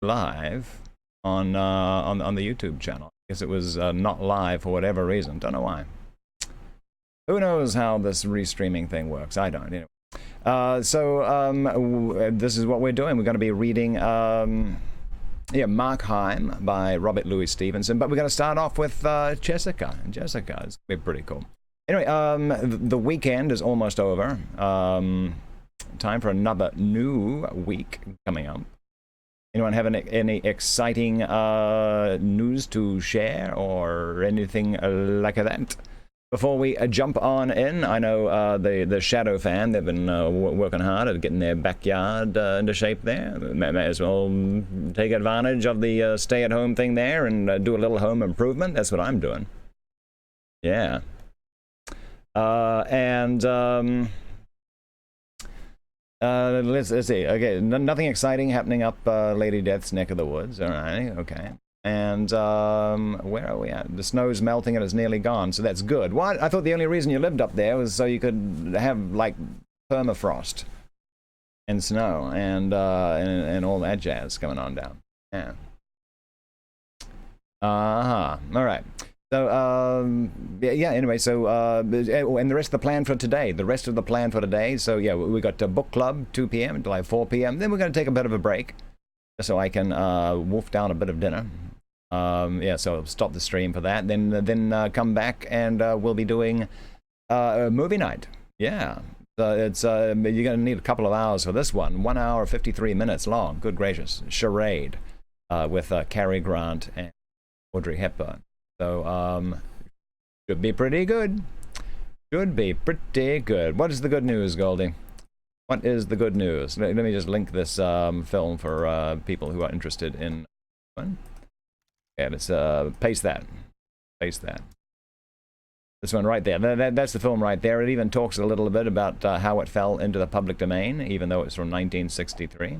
live on the YouTube channel. I guess it was not live for whatever reason. Don't know why. Who knows how this restreaming thing works? I don't. Anyway. This is what we're doing. We're going to be reading Mark Heim by Robert Louis Stevenson, but we're going to start off with Jessica. Jessica is going to be pretty cool. Anyway, the weekend is almost over. Time for another new week coming up. Anyone have any exciting news to share or anything like that? Before we jump on in, I know the Shadow fan, they've been working hard at getting their backyard into shape there. May as well take advantage of the stay-at-home thing there and do a little home improvement. That's what I'm doing. Yeah. Let's see. Okay, nothing exciting happening up Lady Death's neck of the woods. All right, okay. And where are we at? The snow's melting and it's nearly gone, so that's good. What? I thought the only reason you lived up there was so you could have like permafrost and snow and all that jazz coming on down. Yeah. All right. So yeah. Anyway, so and the rest of the plan for today. So yeah, we got book club 2 p.m. until like 4 p.m. Then we're going to take a bit of a break, so I can wolf down a bit of dinner. Yeah, so I'll stop the stream for that. Then come back and we'll be doing movie night. Yeah, it's you're going to need a couple of hours for this one. 1 hour 53 minutes long. Good gracious, charade with Cary Grant and Audrey Hepburn. So should be pretty good. Should be pretty good. What is the good news, Goldie? What is the good news? Let me just link this film for people who are interested in one. Yeah, let's paste that. Paste that. This one right there. That's the film right there. It even talks a little bit about how it fell into the public domain, even though it's from 1963.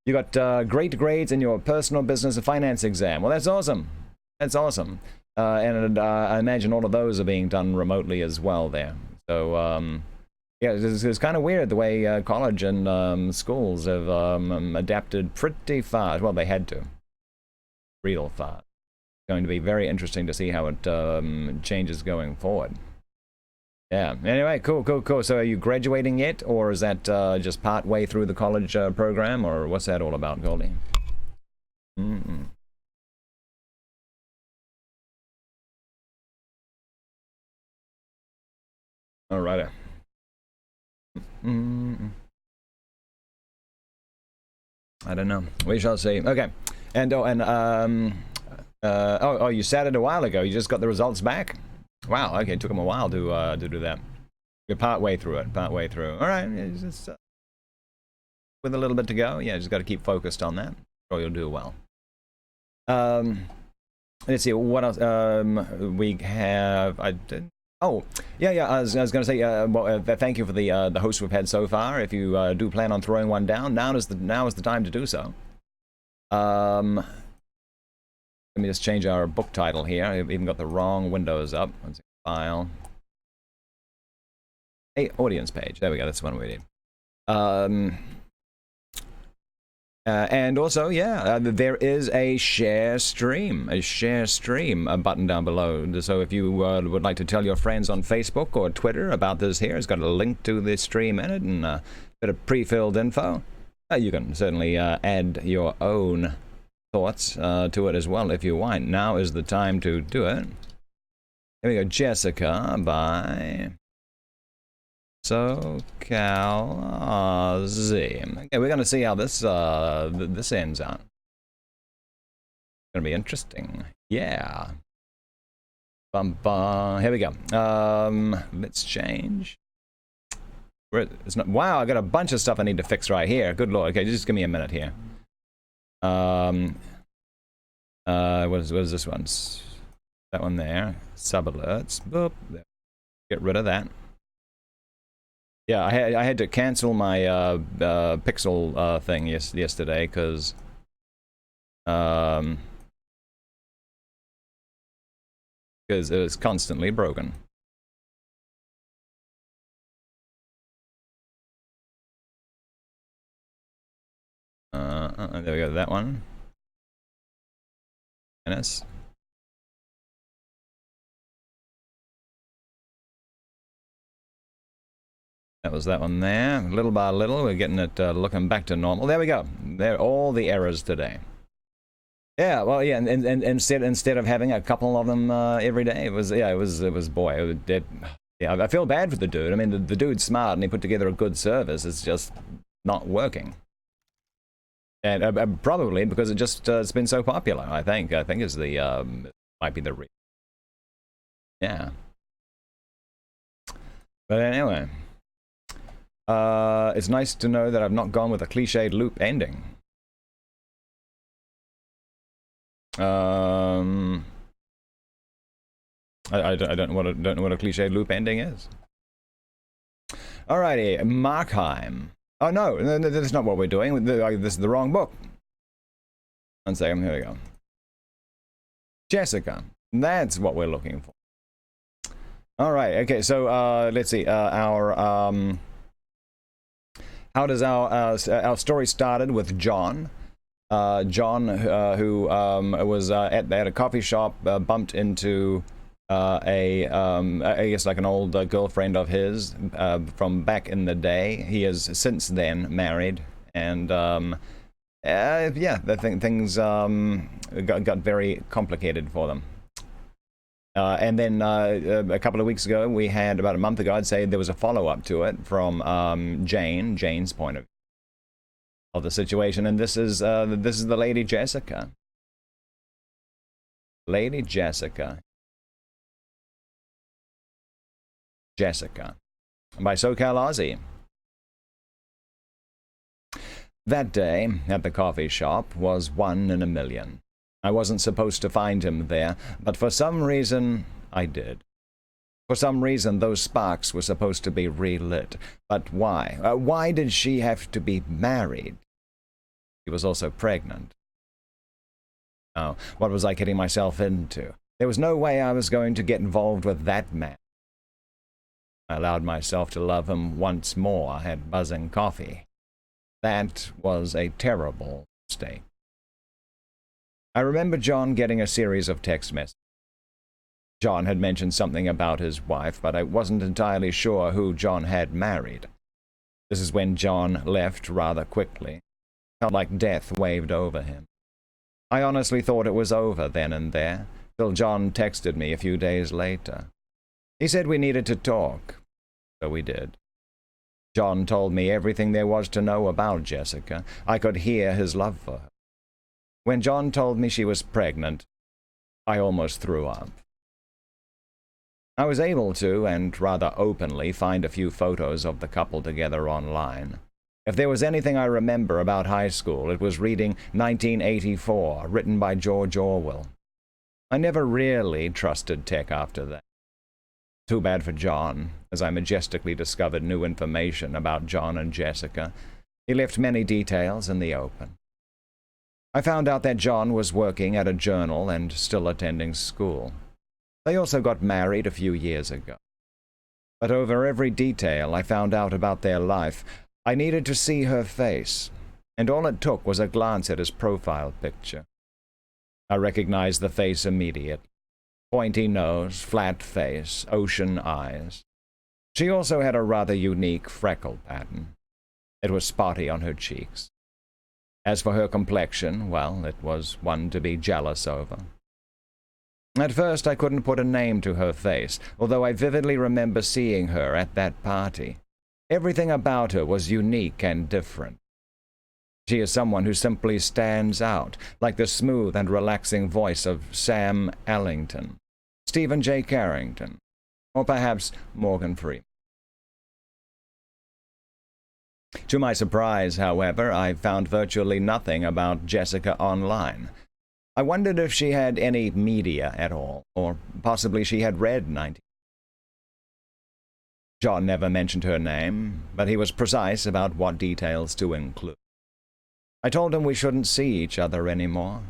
You got great grades in your personal business and finance exam. Well, that's awesome. That's awesome. And I imagine all of those are being done remotely as well there. So, yeah, it's kind of weird the way college and schools have adapted pretty fast. Well, they had to. Real fast. It's going to be very interesting to see how it changes going forward. Yeah. Anyway, cool. So are you graduating yet? Or is that just part way through the college program? Or what's that all about, Goldie? All righty. I don't know. We shall see. Okay. And you said it a while ago. You just got the results back? Wow. Okay. It took them a while to do that. You're part way through it. Part way through. All right. Just, with a little bit to go. Yeah. Just got to keep focused on that. Or you'll do well. Let's see. What else? We have. Oh, yeah. I was going to say, thank you for the hosts we've had so far. If you do plan on throwing one down, now is the time to do so. Let me just change our book title here. I've even got the wrong windows up. Let's see, file. Hey, audience page. There we go. That's the one we need. And also, yeah, there is a share stream button down below. So if you would like to tell your friends on Facebook or Twitter about this here, it's got a link to the stream in it and a bit of pre-filled info. You can certainly add your own thoughts to it as well if you want. Now is the time to do it. Here we go. Jessica by SoCal Ozzie. Okay, we're going to see how this this ends out. It's going to be interesting. Yeah. Bum, bum. Here we go. Let's change. It's not, wow, I got a bunch of stuff I need to fix right here. Good lord. Okay, just give me a minute here. What is this one? That one there. Sub alerts. Boop. Get rid of that. Yeah, I had to cancel my Pixel thing yesterday because it was constantly broken. There we go, that one. Minus. That was that one there. Little by little, we're getting it looking back to normal. There we go. There, all the errors today. Yeah, well, yeah, and instead of having a couple of them every day, it was boy, yeah, I feel bad for the dude. I mean, the dude's smart and he put together a good service. It's just not working, and probably because it just it's been so popular. I think is the might be the reason. Yeah, but anyway. It's nice to know that I've not gone with a cliched loop ending. I don't know what a cliched loop ending is. Alrighty, Markheim. Oh no, that's not what we're doing. This is the wrong book. 1 second, here we go. Jessica. That's what we're looking for. Alright, okay, so let's see. How does our story started with John? John, who was at a coffee shop, bumped into I guess like an old girlfriend of his from back in the day. He is since then married, and yeah, things got very complicated for them. And then a couple of weeks ago, we had, about a month ago, I'd say, there was a follow-up to it from Jane's point of view of the situation, and this is the Lady Jessica. Lady Jessica. Jessica. By SoCal Ozzie. That day, at the coffee shop, was 1 in a million. I wasn't supposed to find him there, but for some reason, I did. For some reason, those sparks were supposed to be relit. But why? Why did she have to be married? She was also pregnant. Oh, what was I getting myself into? There was no way I was going to get involved with that man. I allowed myself to love him once more at Buzzing Coffee. That was a terrible mistake. I remember John getting a series of text messages. John had mentioned something about his wife, but I wasn't entirely sure who John had married. This is when John left rather quickly. Felt like death waved over him. I honestly thought it was over then and there, till John texted me a few days later. He said we needed to talk, so we did. John told me everything there was to know about Jessica. I could hear his love for her. When John told me she was pregnant, I almost threw up. I was able to, and rather openly, find a few photos of the couple together online. If there was anything I remember about high school, it was reading 1984, written by George Orwell. I never really trusted tech after that. Too bad for John, as I majestically discovered new information about John and Jessica. He left many details in the open. I found out that John was working at a journal and still attending school. They also got married a few years ago. But over every detail I found out about their life, I needed to see her face, and all it took was a glance at his profile picture. I recognized the face immediately. Pointy nose, flat face, ocean eyes. She also had a rather unique freckle pattern. It was spotty on her cheeks. As for her complexion, well, it was one to be jealous over. At first I couldn't put a name to her face, although I vividly remember seeing her at that party. Everything about her was unique and different. She is someone who simply stands out, like the smooth and relaxing voice of Sam Ellington, Stephen J. Carrington, or perhaps Morgan Freeman. To my surprise, however, I found virtually nothing about Jessica online. I wondered if she had any media at all, or possibly she had read 19. John never mentioned her name, but he was precise about what details to include. I told him we shouldn't see each other anymore.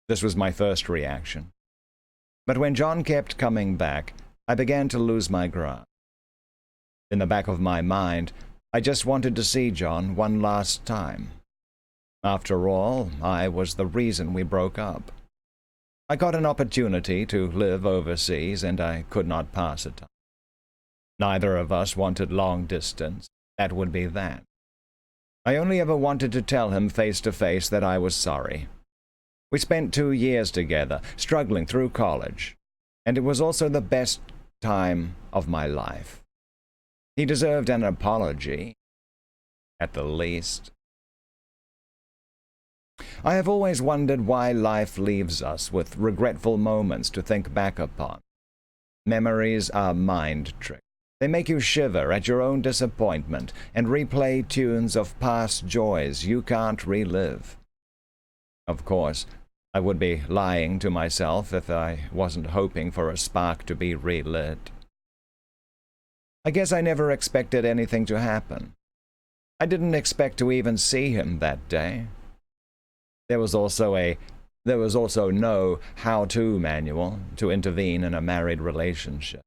This was my first reaction. But when John kept coming back, I began to lose my grasp. In the back of my mind, I just wanted to see John one last time. After all, I was the reason we broke up. I got an opportunity to live overseas, and I could not pass it up. Neither of us wanted long distance. That would be that. I only ever wanted to tell him face to face that I was sorry. We spent 2 years together, struggling through college, and it was also the best time of my life. He deserved an apology, at the least. I have always wondered why life leaves us with regretful moments to think back upon. Memories are mind tricks. They make you shiver at your own disappointment and replay tunes of past joys you can't relive. Of course, I would be lying to myself if I wasn't hoping for a spark to be relit. I guess I never expected anything to happen. I didn't expect to even see him that day. There was also no how-to manual to intervene in a married relationship.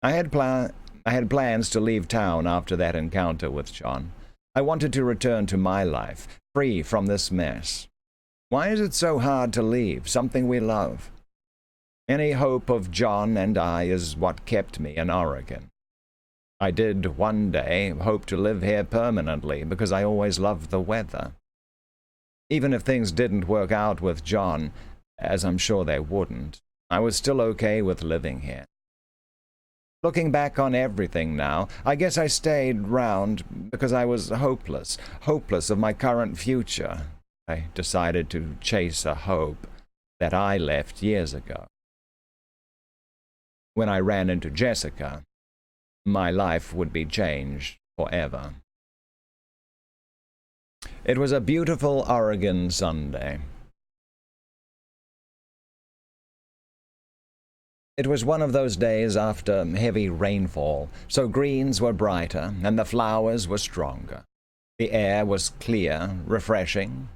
I had plans to leave town after that encounter with John. I wanted to return to my life, free from this mess. Why is it so hard to leave something we love? Any hope of John and I is what kept me in Oregon. I did one day hope to live here permanently because I always loved the weather. Even if things didn't work out with John, as I'm sure they wouldn't, I was still okay with living here. Looking back on everything now, I guess I stayed round because I was hopeless of my current future. I decided to chase a hope that I left years ago. When I ran into Jessica, my life would be changed forever. It was a beautiful Oregon Sunday. It was one of those days after heavy rainfall, so greens were brighter and the flowers were stronger. The air was clear, refreshing.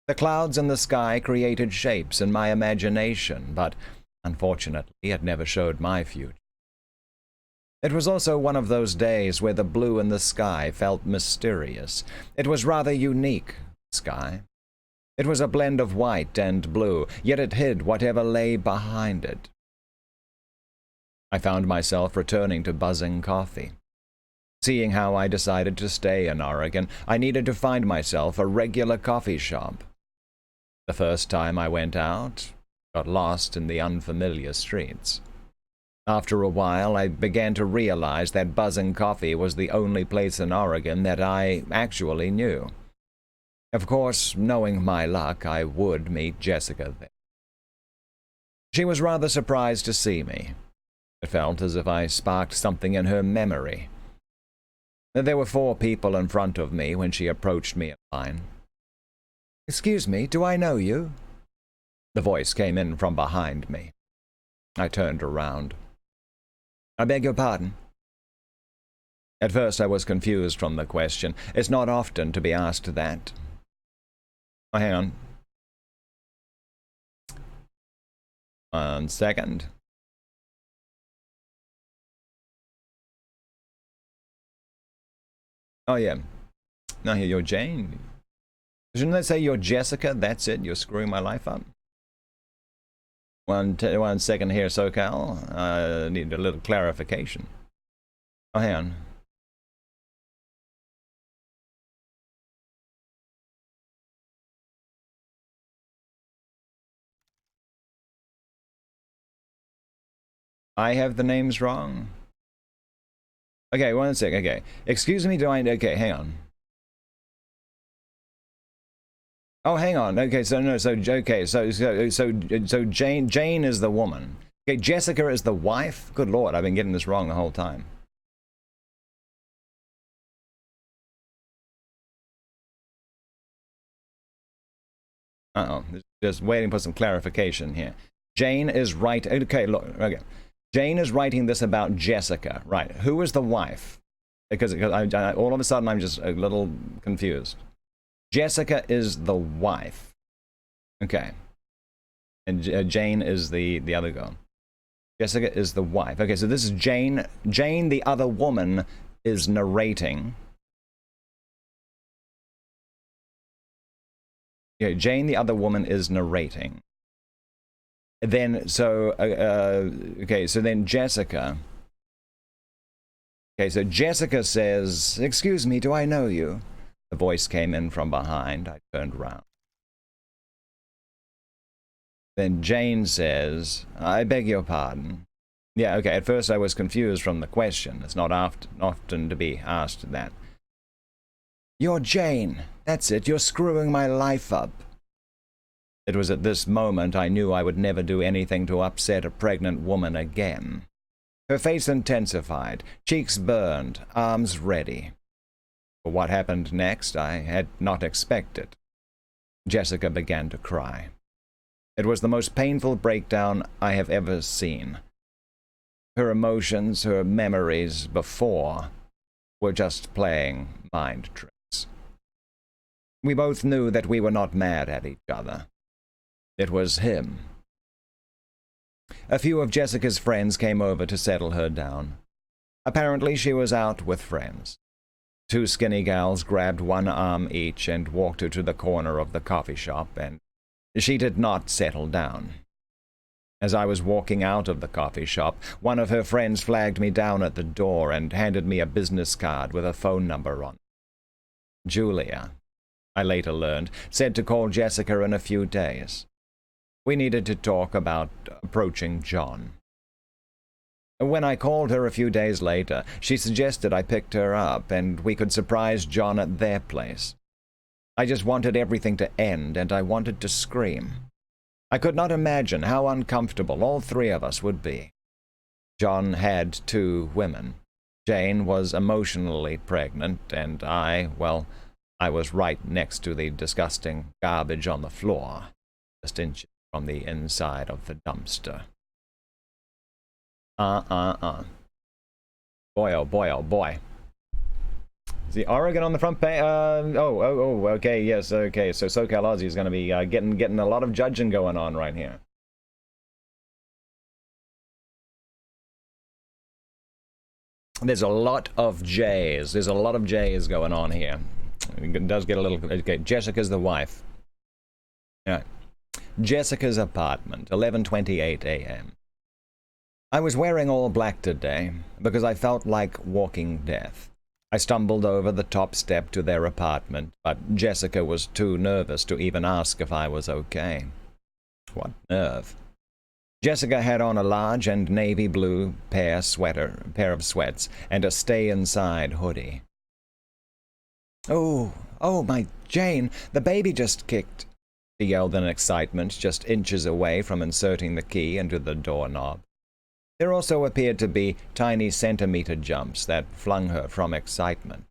The clouds in the sky created shapes in my imagination, but unfortunately it never showed my future. It was also one of those days where the blue in the sky felt mysterious. It was rather unique, sky. It was a blend of white and blue, yet it hid whatever lay behind it. I found myself returning to buzzing coffee. Seeing how I decided to stay in Oregon, I needed to find myself a regular coffee shop. The first time I went out, got lost in the unfamiliar streets. After a while, I began to realize that buzzing coffee was the only place in Oregon that I actually knew. Of course, knowing my luck, I would meet Jessica there. She was rather surprised to see me. It felt as if I sparked something in her memory. There were 4 people in front of me when she approached me in line. "Excuse me, do I know you?" The voice came in from behind me. I turned around. "I beg your pardon?" At first I was confused from the question. It's not often to be asked that. Oh, hang on. 1 second. Oh, yeah. No, you're Jane. Shouldn't I say you're Jessica? That's it. You're screwing my life up. 1 second here, SoCal. I need a little clarification. Oh, hang on. I have the names wrong. Okay, 1 sec. Okay, excuse me. Okay, hang on. Oh, hang on. Okay, so no. So Jane is the woman. Okay, Jessica is the wife. Good Lord, I've been getting this wrong the whole time. Just waiting for some clarification here. Jane is right. Okay, look. Okay, Jane is writing this about Jessica. Right. Who is the wife? Because all of a sudden I'm just a little confused. Jessica is the wife. Okay. And Jane is the other girl. Jessica is the wife. Okay, so this is Jane. Jane, the other woman, is narrating. Yeah, Jane, the other woman, is narrating. Then, so, okay, so then Jessica. Okay, so Jessica says, "Excuse me, do I know you?" The voice came in from behind. I turned round. Then Jane says, "I beg your pardon." Yeah, okay, at first I was confused from the question. It's not often to be asked that. "You're Jane. That's it. You're screwing my life up." It was at this moment I knew I would never do anything to upset a pregnant woman again. Her face intensified, cheeks burned, arms ready. For what happened next, I had not expected. Jessica began to cry. It was the most painful breakdown I have ever seen. Her emotions, her memories before, were just playing mind tricks. We both knew that we were not mad at each other. It was him. A few of Jessica's friends came over to settle her down. Apparently she was out with friends. Two skinny gals grabbed one arm each and walked her to the corner of the coffee shop, and she did not settle down. As I was walking out of the coffee shop, one of her friends flagged me down at the door and handed me a business card with a phone number on it. Julia, I later learned, said to call Jessica in a few days. We needed to talk about approaching John. When I called her a few days later, she suggested I picked her up and we could surprise John at their place. I just wanted everything to end, and I wanted to scream. I could not imagine how uncomfortable all three of us would be. John had two women. Jane was emotionally pregnant, and I was right next to the disgusting garbage on the floor, just inches from the inside of the dumpster. Boy, oh boy, oh boy. Is the Oregon on the front page? Okay, yes, okay. So SoCal Ozzie is going to be getting a lot of judging going on right here. There's a lot of J's. There's a lot of J's going on here. It does get a little... Okay, Jessica's the wife. Yeah. Jessica's apartment, 11:28 a.m. I was wearing all black today because I felt like walking death. I stumbled over the top step to their apartment, but Jessica was too nervous to even ask if I was okay. What nerve. Jessica had on a large and navy blue pair of sweats and a stay-inside hoodie. Oh, my Jane, the baby just kicked, she yelled in excitement, just inches away from inserting the key into the doorknob. There also appeared to be tiny centimeter jumps that flung her from excitement.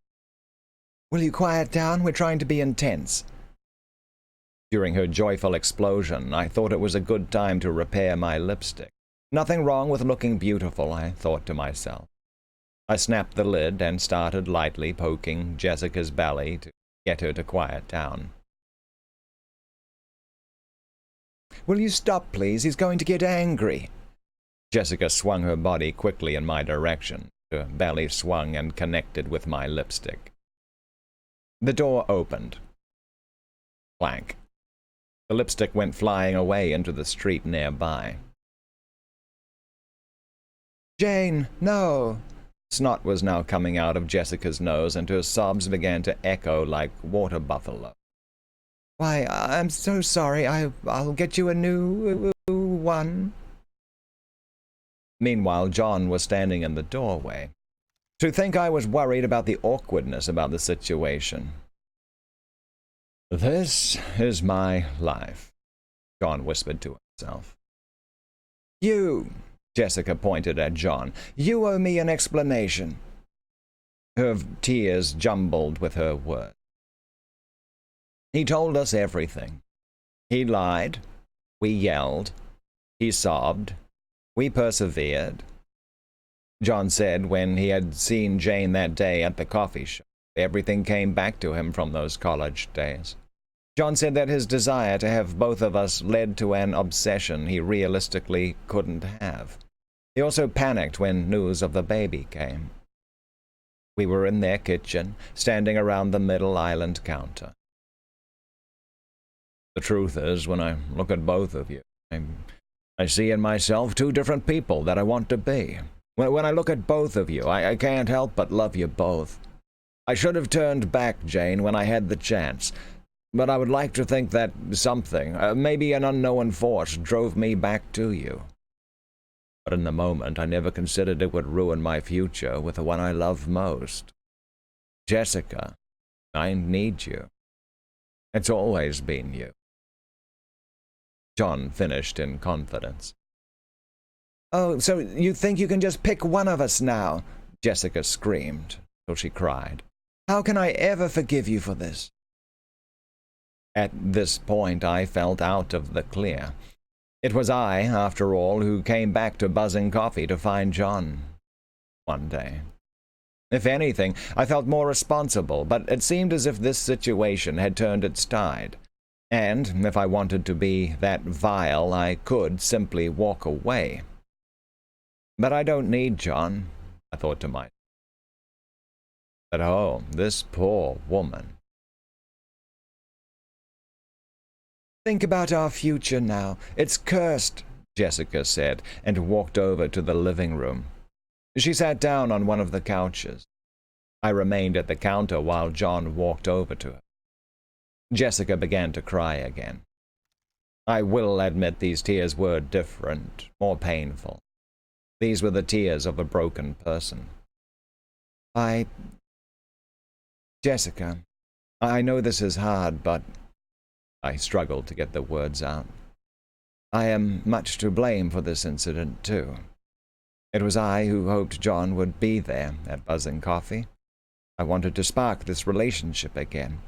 Will you quiet down? We're trying to be intense. During her joyful explosion, I thought it was a good time to repair my lipstick. Nothing wrong with looking beautiful, I thought to myself. I snapped the lid and started lightly poking Jessica's belly to get her to quiet down. Will you stop, please? He's going to get angry. Jessica swung her body quickly in my direction. Her belly swung and connected with my lipstick. The door opened. Clank. The lipstick went flying away into the street nearby. Jane, no! Snot was now coming out of Jessica's nose, and her sobs began to echo like water buffalo. Why, I'm so sorry. I'll get you a new one. Meanwhile, John was standing in the doorway. To think I was worried about the awkwardness about the situation. This is my life, John whispered to himself. You, Jessica pointed at John, you owe me an explanation. Her tears jumbled with her words. He told us everything. He lied. We yelled. He sobbed. We persevered. John said when he had seen Jane that day at the coffee shop, everything came back to him from those college days. John said that his desire to have both of us led to an obsession he realistically couldn't have. He also panicked when news of the baby came. We were in their kitchen, standing around the middle island counter. The truth is, when I look at both of you, I see in myself two different people that I want to be. When I look at both of you, I can't help but love you both. I should have turned back, Jane, when I had the chance, but I would like to think that something, maybe an unknown force, drove me back to you. But in the moment, I never considered it would ruin my future with the one I love most. Jessica, I need you. It's always been you. John finished in confidence. "Oh, so you think you can just pick one of us now?" Jessica screamed till she cried. "How can I ever forgive you for this?" At this point, I felt out of the clear. It was I, after all, who came back to Buzzing Coffee to find John one day. If anything, I felt more responsible, but it seemed as if this situation had turned its tide. And if I wanted to be that vile, I could simply walk away. But I don't need John, I thought to myself. But oh, this poor woman. "Think about our future now. It's cursed," Jessica said, and walked over to the living room. She sat down on one of the couches. I remained at the counter while John walked over to her. Jessica began to cry again. I will admit these tears were different, more painful. These were the tears of a broken person. Jessica, I know this is hard, but I struggled to get the words out. I am much to blame for this incident, too. It was I who hoped John would be there at Buzzing Coffee. I wanted to spark this relationship again.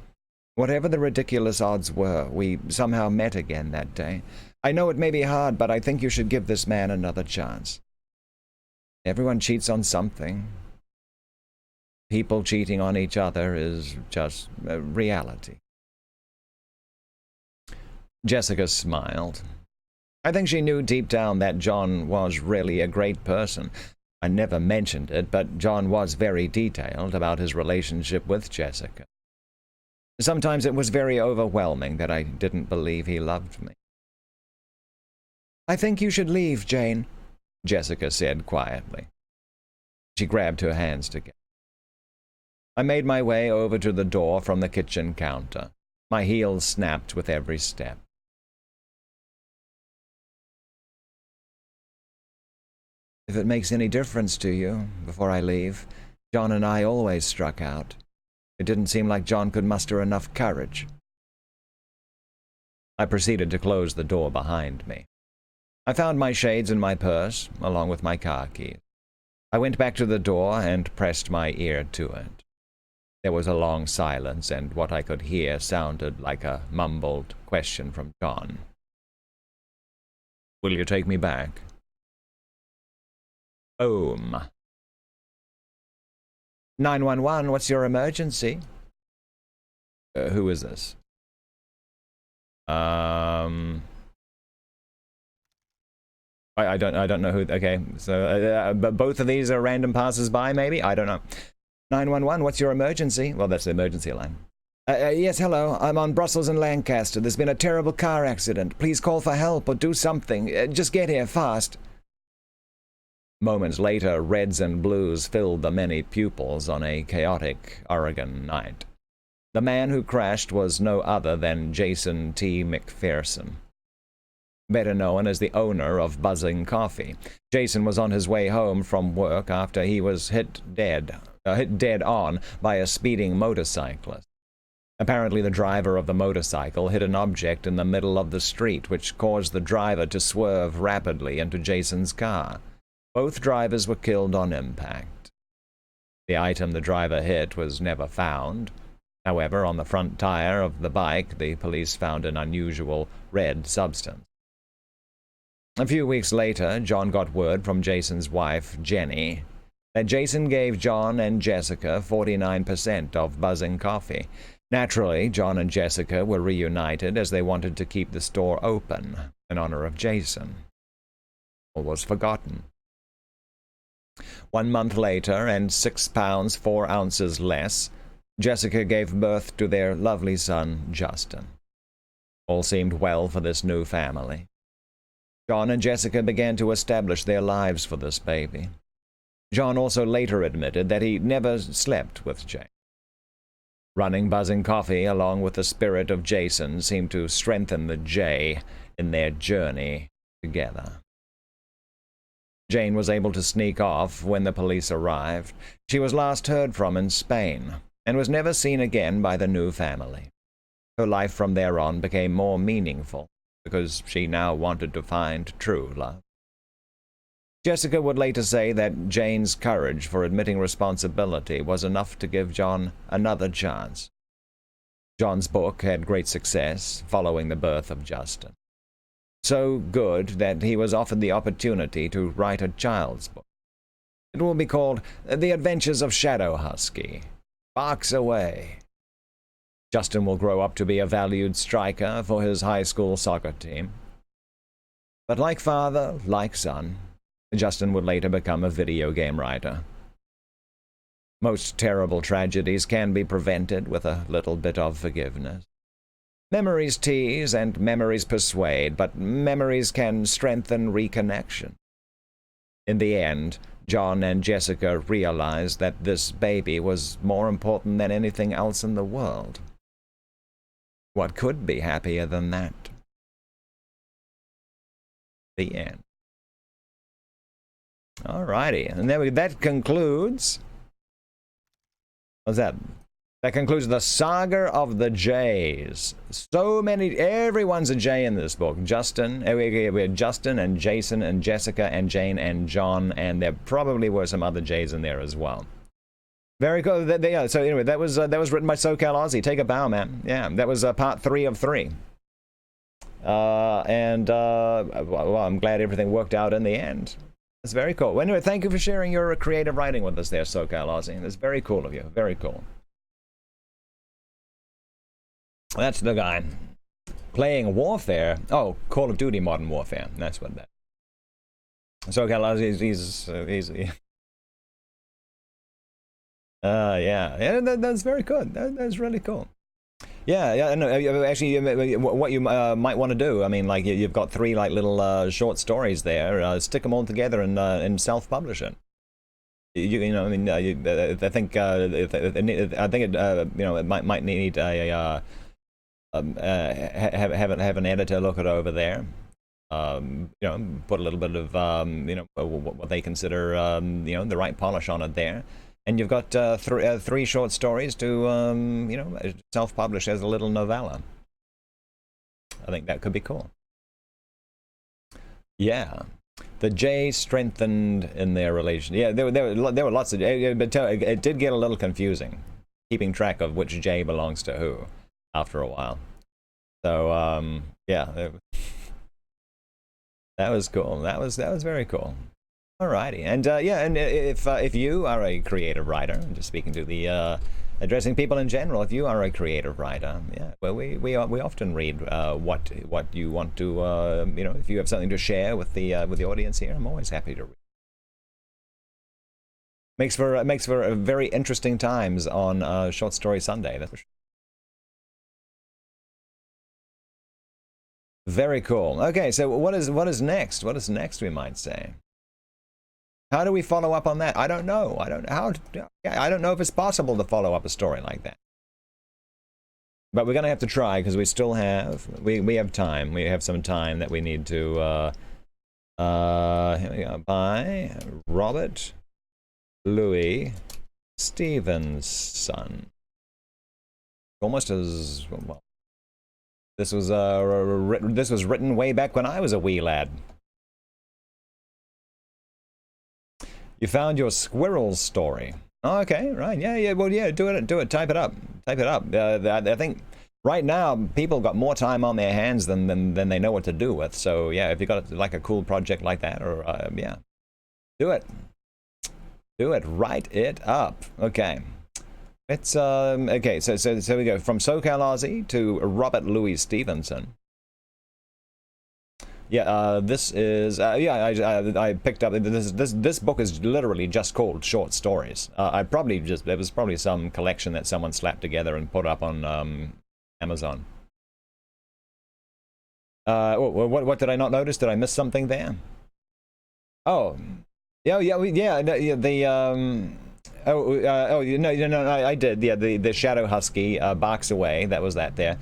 Whatever the ridiculous odds were, we somehow met again that day. I know it may be hard, but I think you should give this man another chance. Everyone cheats on something. People cheating on each other is just a reality. Jessica smiled. I think she knew deep down that John was really a great person. I never mentioned it, but John was very detailed about his relationship with Jessica. Sometimes it was very overwhelming that I didn't believe he loved me. "I think you should leave, Jane," Jessica said quietly. She grabbed her hands together. I made my way over to the door from the kitchen counter. My heels snapped with every step. "If it makes any difference to you, before I leave, John and I always struck out. It didn't seem like John could muster enough courage." I proceeded to close the door behind me. I found my shades in my purse, along with my car keys. I went back to the door and pressed my ear to it. There was a long silence, and what I could hear sounded like a mumbled question from John. "Will you take me back?" Boom. 911, what's your emergency? Who is this? I don't know who. Okay, so but both of these are random passers-by, maybe. I don't know. 911, what's your emergency? Well, that's the emergency line. Yes, hello. I'm on Brussels and Lancaster. There's been a terrible car accident. Please call for help or do something. Just get here fast. Moments later, reds and blues filled the many pupils on a chaotic Oregon night. The man who crashed was no other than Jason T. McPherson, better known as the owner of Buzzing Coffee. Jason was on his way home from work after he was hit dead on by a speeding motorcyclist. Apparently, the driver of the motorcycle hit an object in the middle of the street, which caused the driver to swerve rapidly into Jason's car. Both drivers were killed on impact. The item the driver hit was never found. However, on the front tire of the bike, the police found an unusual red substance. A few weeks later, John got word from Jason's wife, Jenny, that Jason gave John and Jessica 49% of Buzzing Coffee. Naturally, John and Jessica were reunited as they wanted to keep the store open in honor of Jason. All was forgotten. 1 month later, and 6 pounds 4 ounces less, Jessica gave birth to their lovely son, Justin. All seemed well for this new family. John and Jessica began to establish their lives for this baby. John also later admitted that he never slept with Jane. Running Buzzing Coffee along with the spirit of Jason seemed to strengthen the J in their journey together. Jane was able to sneak off when the police arrived. She was last heard from in Spain and was never seen again by the new family. Her life from there on became more meaningful because she now wanted to find true love. Jessica would later say that Jane's courage for admitting responsibility was enough to give John another chance. John's book had great success following the birth of Justin. So good that he was offered the opportunity to write a child's book. It will be called The Adventures of Shadow Husky. Barks Away. Justin will grow up to be a valued striker for his high school soccer team. But like father, like son, Justin would later become a video game writer. Most terrible tragedies can be prevented with a little bit of forgiveness. Memories tease and memories persuade, but memories can strengthen reconnection. In the end, John and Jessica realized that this baby was more important than anything else in the world. What could be happier than that? The end. Alrighty, and that concludes... What's that? That concludes the saga of the Jays. So many... Everyone's a J in this book. Justin, we had Justin and Jason and Jessica and Jane and John, and there probably were some other J's in there as well. Very cool. Yeah, so anyway, that was written by SoCal Ozzie. Take a bow, man. Yeah, that was part 3 of 3. Well, I'm glad everything worked out in the end. That's very cool. Well, anyway, thank you for sharing your creative writing with us there, SoCal Ozzie. That's very cool of you. Very cool. That's the guy. Playing Warfare. Oh, Call of Duty Modern Warfare. That's what that. SoCal Ozzie, he's yeah, that's very good. That's really cool. Yeah, no, actually, what you might want to do, I mean, like, you've got 3, like, little short stories there, stick them all together and self-publish it. You know, I mean, I think it, you know, it might need a, have an editor look it over there. You know, put a little bit of, you know, what they consider, you know, the right polish on it there. And you've got 3 short stories to, you know, self-publish as a little novella. I think that could be cool. Yeah. The J strengthened in their relation. Yeah, there were lots of... but it did get a little confusing, keeping track of which J belongs to who after a while. So, yeah. That was cool. That was very cool. Alrighty, and yeah, and if you are a creative writer, I'm just speaking to the addressing people in general, if you are a creative writer, yeah, well, we often read what you want to, you know, if you have something to share with the audience here, I'm always happy to read. Makes for a very interesting times on Short Story Sunday. That's for sure. Very cool. Okay, so what is next? What is next? We might say. How do we follow up on that? I don't know. I don't know if it's possible to follow up a story like that. But we're gonna have to try because we still have we have time. We have some time that we need to. Here we go. By Robert Louis Stevenson. Almost as well. This was written way back when I was a wee lad. You found your squirrel story. Oh, okay, right, yeah, well, yeah, do it, type it up. I think right now people got more time on their hands than they know what to do with. So yeah, if you got like a cool project like that, or yeah, do it, write it up. Okay, it's okay. So we go from SoCal Ozzie to Robert Louis Stevenson. Yeah, this is yeah. I picked up this book is literally just called Short Stories. There was probably some collection that someone slapped together and put up on Amazon. What did I not notice? Did I miss something there? Oh, yeah. No, yeah, the no, I did. Yeah, the Shadow Husky barks away. That was that there.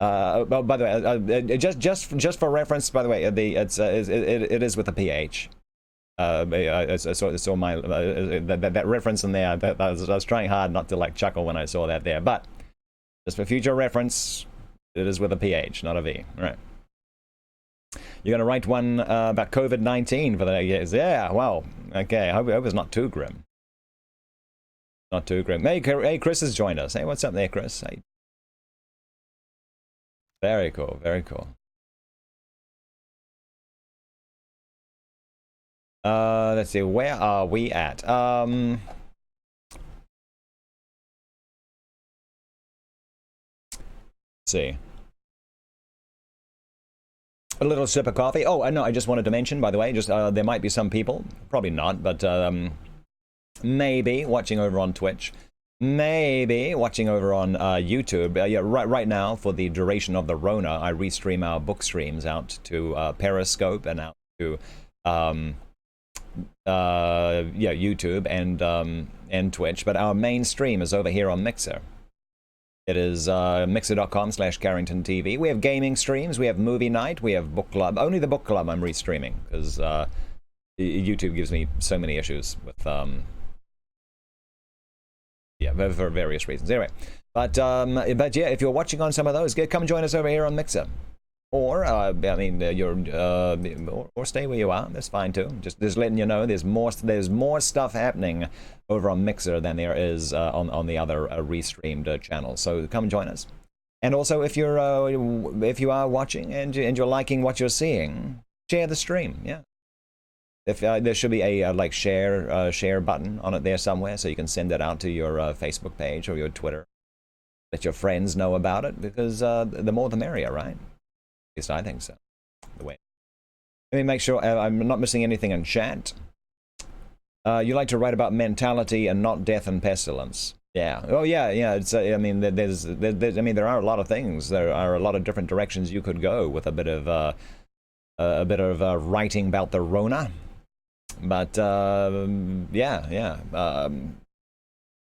Oh, by the way, just for reference, by the way, it is with a PH. So my that reference in there. I was trying hard not to like chuckle when I saw that there, but just for future reference, it is with a PH, not a V. All right. You're going to write one about COVID-19 for the years. Yeah, well, okay. I hope it's not too grim. Not too grim. Hey, Chris has joined us. Hey, what's up there, Chris? Hey. Very cool, very cool. Let's see, where are we at? Let's see. A little sip of coffee. Oh, no, I just wanted to mention, by the way, just there might be some people, probably not, but maybe watching over on Twitch, maybe watching over on YouTube. Yeah, right now, for the duration of the Rona, I restream our book streams out to Periscope and out to YouTube and Twitch. But our main stream is over here on Mixer. It is mixer.com/CarringtonTV. We have gaming streams, we have movie night, we have book club. Only the book club I'm restreaming because YouTube gives me so many issues with for various reasons. Anyway, but yeah, if you're watching on some of those, come join us over here on Mixer. Or I mean, or stay where you are. That's fine too. Just letting you know, there's more stuff happening over on Mixer than there is on the other restreamed channels. So come join us. And also, if you are watching and you're liking what you're seeing, share the stream. Yeah. If there should be a like share button on it there somewhere, so you can send it out to your Facebook page or your Twitter. Let your friends know about it, because the more the merrier, right? At least I think so. The way. Let me make sure I'm not missing anything in chat. You like to write about mentality and not death and pestilence. Yeah. Oh yeah. It's. I mean, there are a lot of things. There are a lot of different directions you could go with a bit of writing about the Rona. But yeah.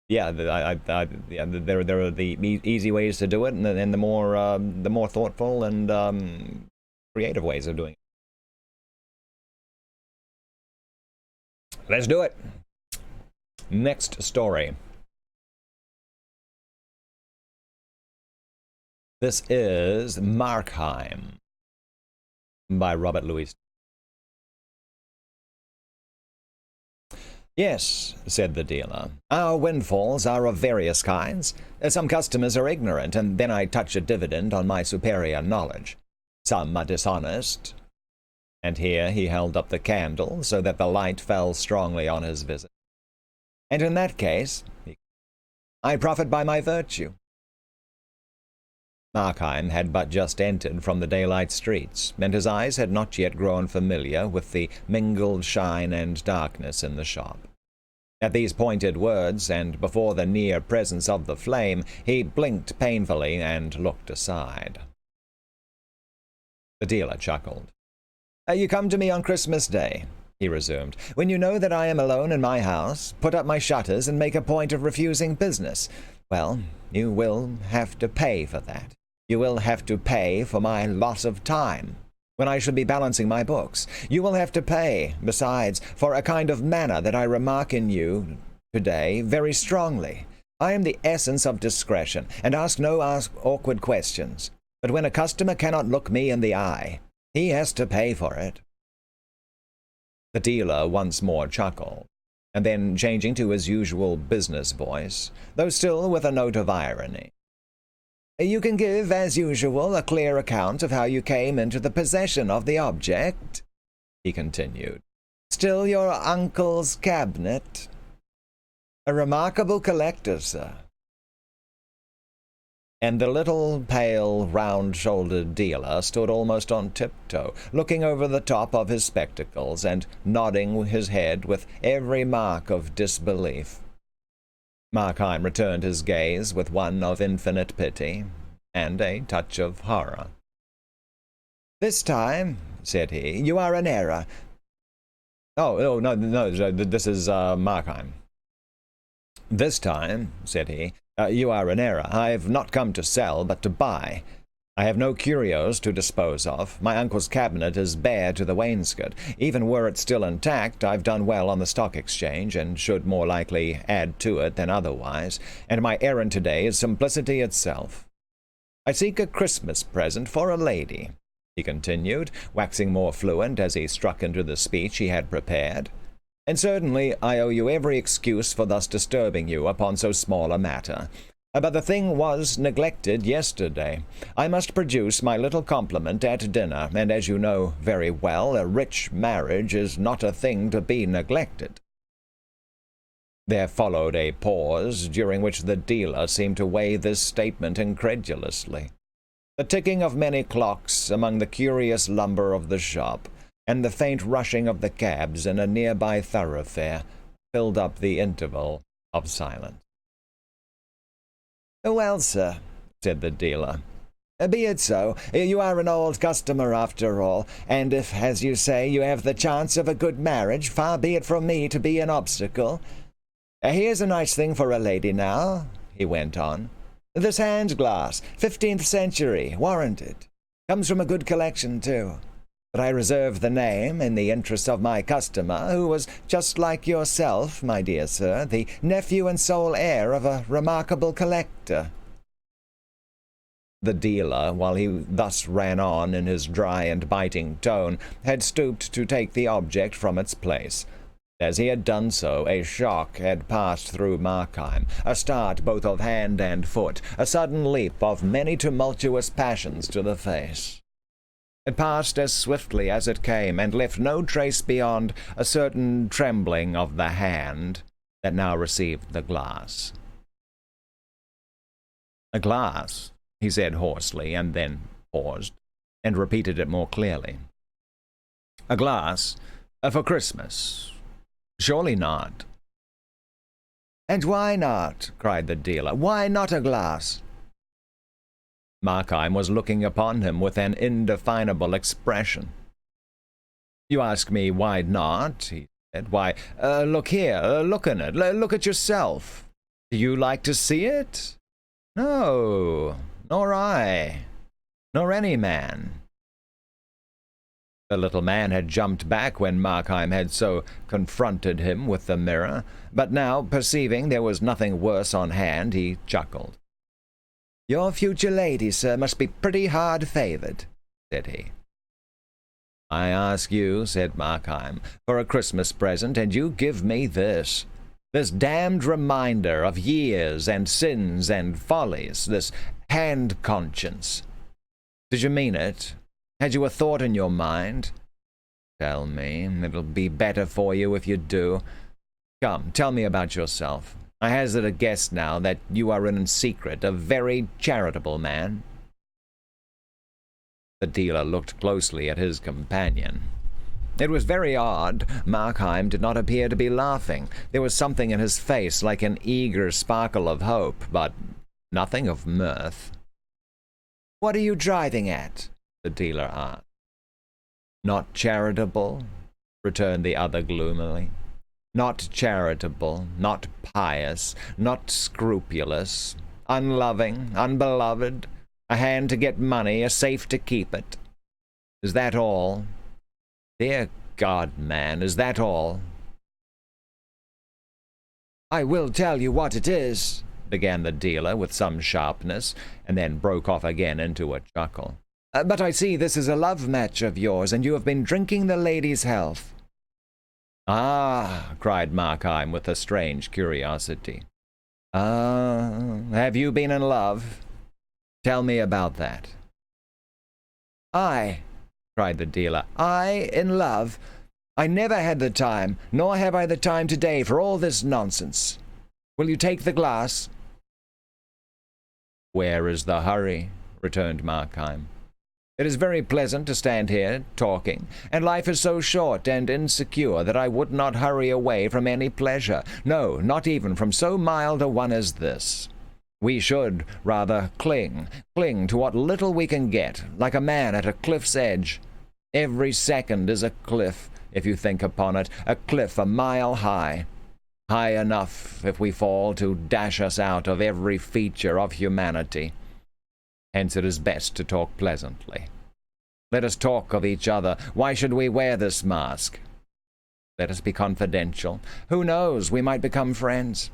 There are the easy ways to do it, and the more thoughtful and creative ways of doing it. Let's do it. Next story. This is Markheim by Robert Louis. Yes, said the dealer. Our windfalls are of various kinds. Some customers are ignorant, and then I touch a dividend on my superior knowledge. Some are dishonest. And here he held up the candle so that the light fell strongly on his visit. And in that case, I profit by my virtue. Markheim had but just entered from the daylight streets, and his eyes had not yet grown familiar with the mingled shine and darkness in the shop. At these pointed words, and before the near presence of the flame, he blinked painfully and looked aside. The dealer chuckled. You come to me on Christmas Day, he resumed, when you know that I am alone in my house, put up my shutters, and make a point of refusing business. Well, you will have to pay for that. You will have to pay for my loss of time, when I should be balancing my books. You will have to pay, besides, for a kind of manner that I remark in you today very strongly. I am the essence of discretion, and ask no awkward questions. But when a customer cannot look me in the eye, he has to pay for it. The dealer once more chuckled, and then changing to his usual business voice, though still with a note of irony. You can give, as usual, a clear account of how you came into the possession of the object, he continued. Still your uncle's cabinet? A remarkable collector, sir. And the little, pale, round-shouldered dealer stood almost on tiptoe, looking over the top of his spectacles and nodding his head with every mark of disbelief. Markheim returned his gaze with one of infinite pity and a touch of horror. This time, said he, you are in error. Oh, no, this is Markheim. This time, said he, you are in error. I've not come to sell, but to buy. I have no curios to dispose of. My uncle's cabinet is bare to the wainscot. Even were it still intact, I've done well on the stock exchange, and should more likely add to it than otherwise, and my errand today is simplicity itself. I seek a Christmas present for a lady, he continued, waxing more fluent as he struck into the speech he had prepared. And certainly I owe you every excuse for thus disturbing you upon so small a matter. But the thing was neglected yesterday. I must produce my little compliment at dinner, and as you know very well, a rich marriage is not a thing to be neglected. There followed a pause, during which the dealer seemed to weigh this statement incredulously. The ticking of many clocks among the curious lumber of the shop, and the faint rushing of the cabs in a nearby thoroughfare, filled up the interval of silence. "Well, sir," said the dealer, "be it so. You are an old customer after all, and if, as you say, you have the chance of a good marriage, far be it from me to be an obstacle. Here's a nice thing for a lady now," he went on. "This hand-glass, 15th century, warranted. Comes from a good collection, too. But I reserve the name in the interest of my customer, who was just like yourself, my dear sir, the nephew and sole heir of a remarkable collector." The dealer, while he thus ran on in his dry and biting tone, had stooped to take the object from its place. As he had done so, a shock had passed through Markheim, a start both of hand and foot, a sudden leap of many tumultuous passions to the face. It passed as swiftly as it came, and left no trace beyond a certain trembling of the hand that now received the glass. "A glass," he said hoarsely, and then paused, and repeated it more clearly. "A glass for Christmas? Surely not." "And why not?" cried the dealer. "Why not a glass?" Markheim was looking upon him with an indefinable expression. "You ask me why not?" he said. "Why, look here, look in it, look at yourself. Do you like to see it? No, nor I, nor any man." The little man had jumped back when Markheim had so confronted him with the mirror, but now, perceiving there was nothing worse on hand, he chuckled. "Your future lady, sir, must be pretty hard-favored," said he. "I ask you," said Markheim, "for a Christmas present, and you give me this damned reminder of years and sins and follies, this hand-conscience. Did you mean it? Had you a thought in your mind? Tell me. It'll be better for you if you do. Come, tell me about yourself. I hazard a guess now that you are in secret a very charitable man." The dealer looked closely at his companion. It was very odd. Markheim did not appear to be laughing. There was something in his face like an eager sparkle of hope, but nothing of mirth. "What are you driving at?" the dealer asked. "Not charitable," returned the other gloomily. "Not charitable, not pious, not scrupulous, unloving, unbeloved, a hand to get money, a safe to keep it. Is that all? Dear God, man, is that all?" "I will tell you what it is," began the dealer with some sharpness, and then broke off again into a chuckle. "But I see this is a love match of yours, and you have been drinking the lady's health." "Ah," cried Markheim with a strange curiosity. Have you been in love? Tell me about that." "I," cried the dealer, "I in love? I never had the time, nor have I the time today for all this nonsense. Will you take the glass?" "Where is the hurry?" returned Markheim. "It is very pleasant to stand here talking, and life is so short and insecure that I would not hurry away from any pleasure, no, not even from so mild a one as this. We should rather cling to what little we can get, like a man at a cliff's edge. Every second is a cliff, if you think upon it, a cliff a mile high. High enough, if we fall, to dash us out of every feature of humanity. Hence it is best to talk pleasantly. Let us talk of each other. Why should we wear this mask? Let us be confidential. Who knows, we might become friends.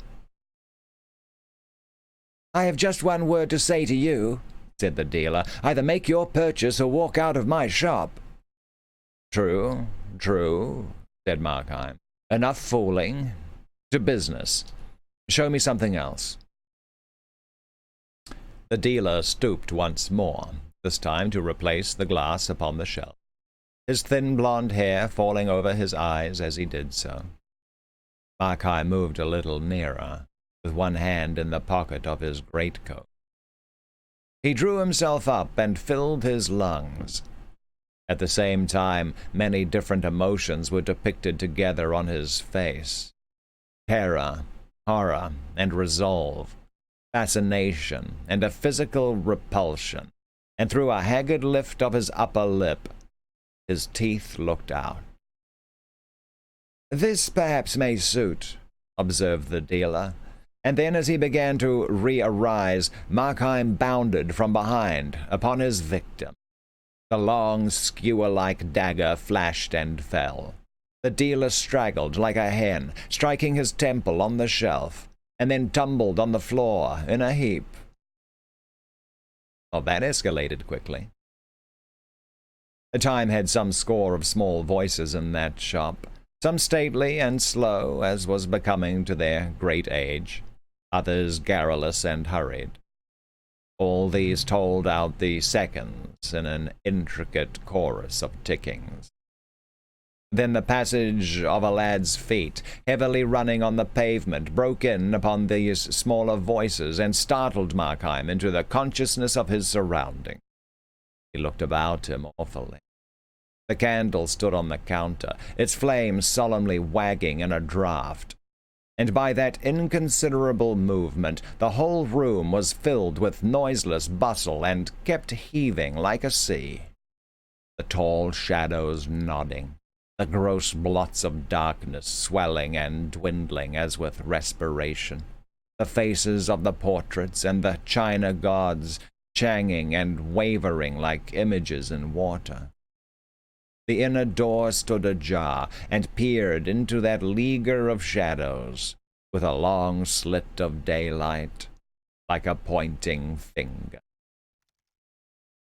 I have just one word to say to you, said the dealer. Either make your purchase or walk out of my shop. True, said Markheim. Enough fooling. To business. Show me something else. The dealer stooped once more, this time to replace the glass upon the shelf, his thin blonde hair falling over his eyes as he did so. Markheim moved a little nearer, with one hand in the pocket of his greatcoat. He drew himself up and filled his lungs. At the same time, many different emotions were depicted together on his face. Terror, horror, and resolve, fascination, and a physical repulsion, and through a haggard lift of his upper lip, his teeth looked out. This perhaps may suit, observed the dealer, and then as he began to re-arise, Markheim bounded from behind upon his victim. The long, skewer-like dagger flashed and fell. The dealer straggled like a hen, striking his temple on the shelf, and then tumbled on the floor in a heap. Well, that escalated quickly. The time had some score of small voices in that shop, some stately and slow, as was becoming to their great age, others garrulous and hurried. All these told out the seconds in an intricate chorus of tickings. Then the passage of a lad's feet, heavily running on the pavement, broke in upon these smaller voices and startled Markheim into the consciousness of his surroundings. He looked about him awfully. The candle stood on the counter, its flame solemnly wagging in a draught, and by that inconsiderable movement the whole room was filled with noiseless bustle and kept heaving like a sea. The tall shadows nodding, the gross blots of darkness swelling and dwindling as with respiration, the faces of the portraits and the china gods changing and wavering like images in water. The inner door stood ajar and peered into that leaguer of shadows with a long slit of daylight like a pointing finger.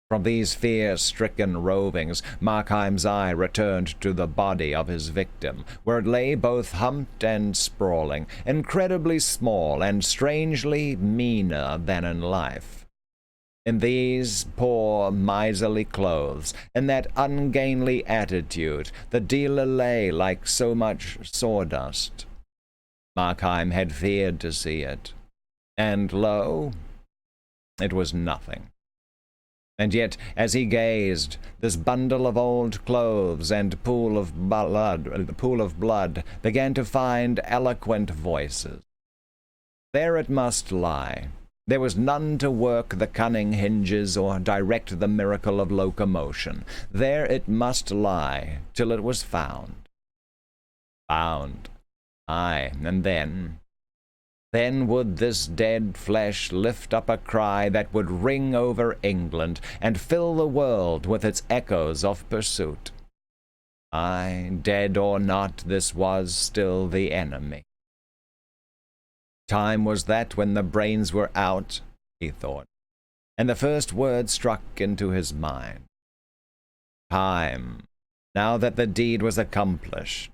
From these fear-stricken rovings, Markheim's eye returned to the body of his victim, where it lay both humped and sprawling, incredibly small and strangely meaner than in life. In these poor, miserly clothes, in that ungainly attitude, the dealer lay like so much sawdust. Markheim had feared to see it, and lo, it was nothing. And yet, as he gazed, this bundle of old clothes and pool of blood began to find eloquent voices. There it must lie. There was none to work the cunning hinges or direct the miracle of locomotion. There it must lie till it was found. Found. Aye, and then would this dead flesh lift up a cry that would ring over England and fill the world with its echoes of pursuit. Aye, dead or not, this was still the enemy. Time was that when the brains were out, he thought, and the first word struck into his mind. Time, now that the deed was accomplished.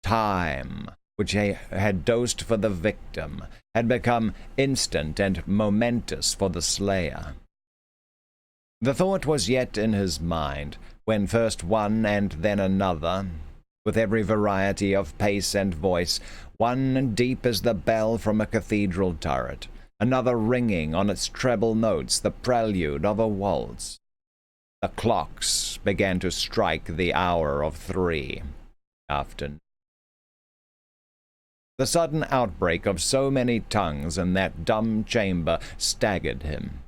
Time, which he had dosed for the victim, had become instant and momentous for the slayer. The thought was yet in his mind, when first one and then another, with every variety of pace and voice, one deep as the bell from a cathedral turret, another ringing on its treble notes the prelude of a waltz. The clocks began to strike the hour of 3 afternoon. The sudden outbreak of so many tongues in that dumb chamber staggered him.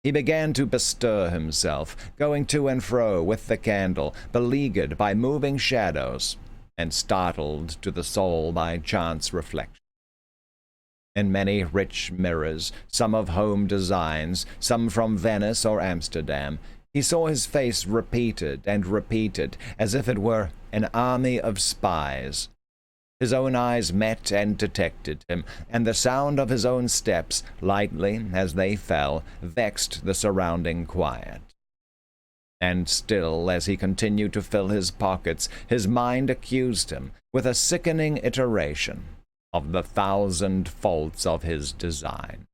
He began to bestir himself, going to and fro with the candle, beleaguered by moving shadows, and startled to the soul by chance reflection. In many rich mirrors, some of home designs, some from Venice or Amsterdam, he saw his face repeated and repeated, as if it were an army of spies. His own eyes met and detected him, and the sound of his own steps, lightly as they fell, vexed the surrounding quiet. And still, as he continued to fill his pockets, his mind accused him, with a sickening iteration, of the 1,000 faults of his design.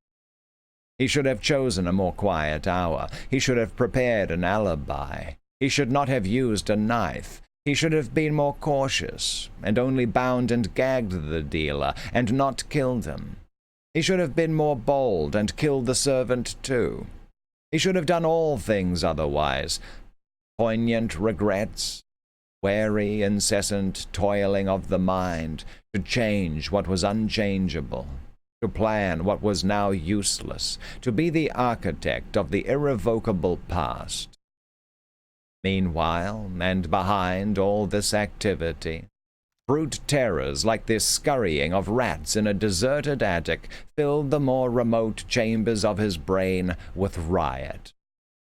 He should have chosen a more quiet hour. He should have prepared an alibi. He should not have used a knife. He should have been more cautious, and only bound and gagged the dealer, and not killed him. He should have been more bold, and killed the servant too. He should have done all things otherwise. Poignant regrets, wary, incessant toiling of the mind, to change what was unchangeable, to plan what was now useless, to be the architect of the irrevocable past. Meanwhile, and behind all this activity, brute terrors like the scurrying of rats in a deserted attic filled the more remote chambers of his brain with riot.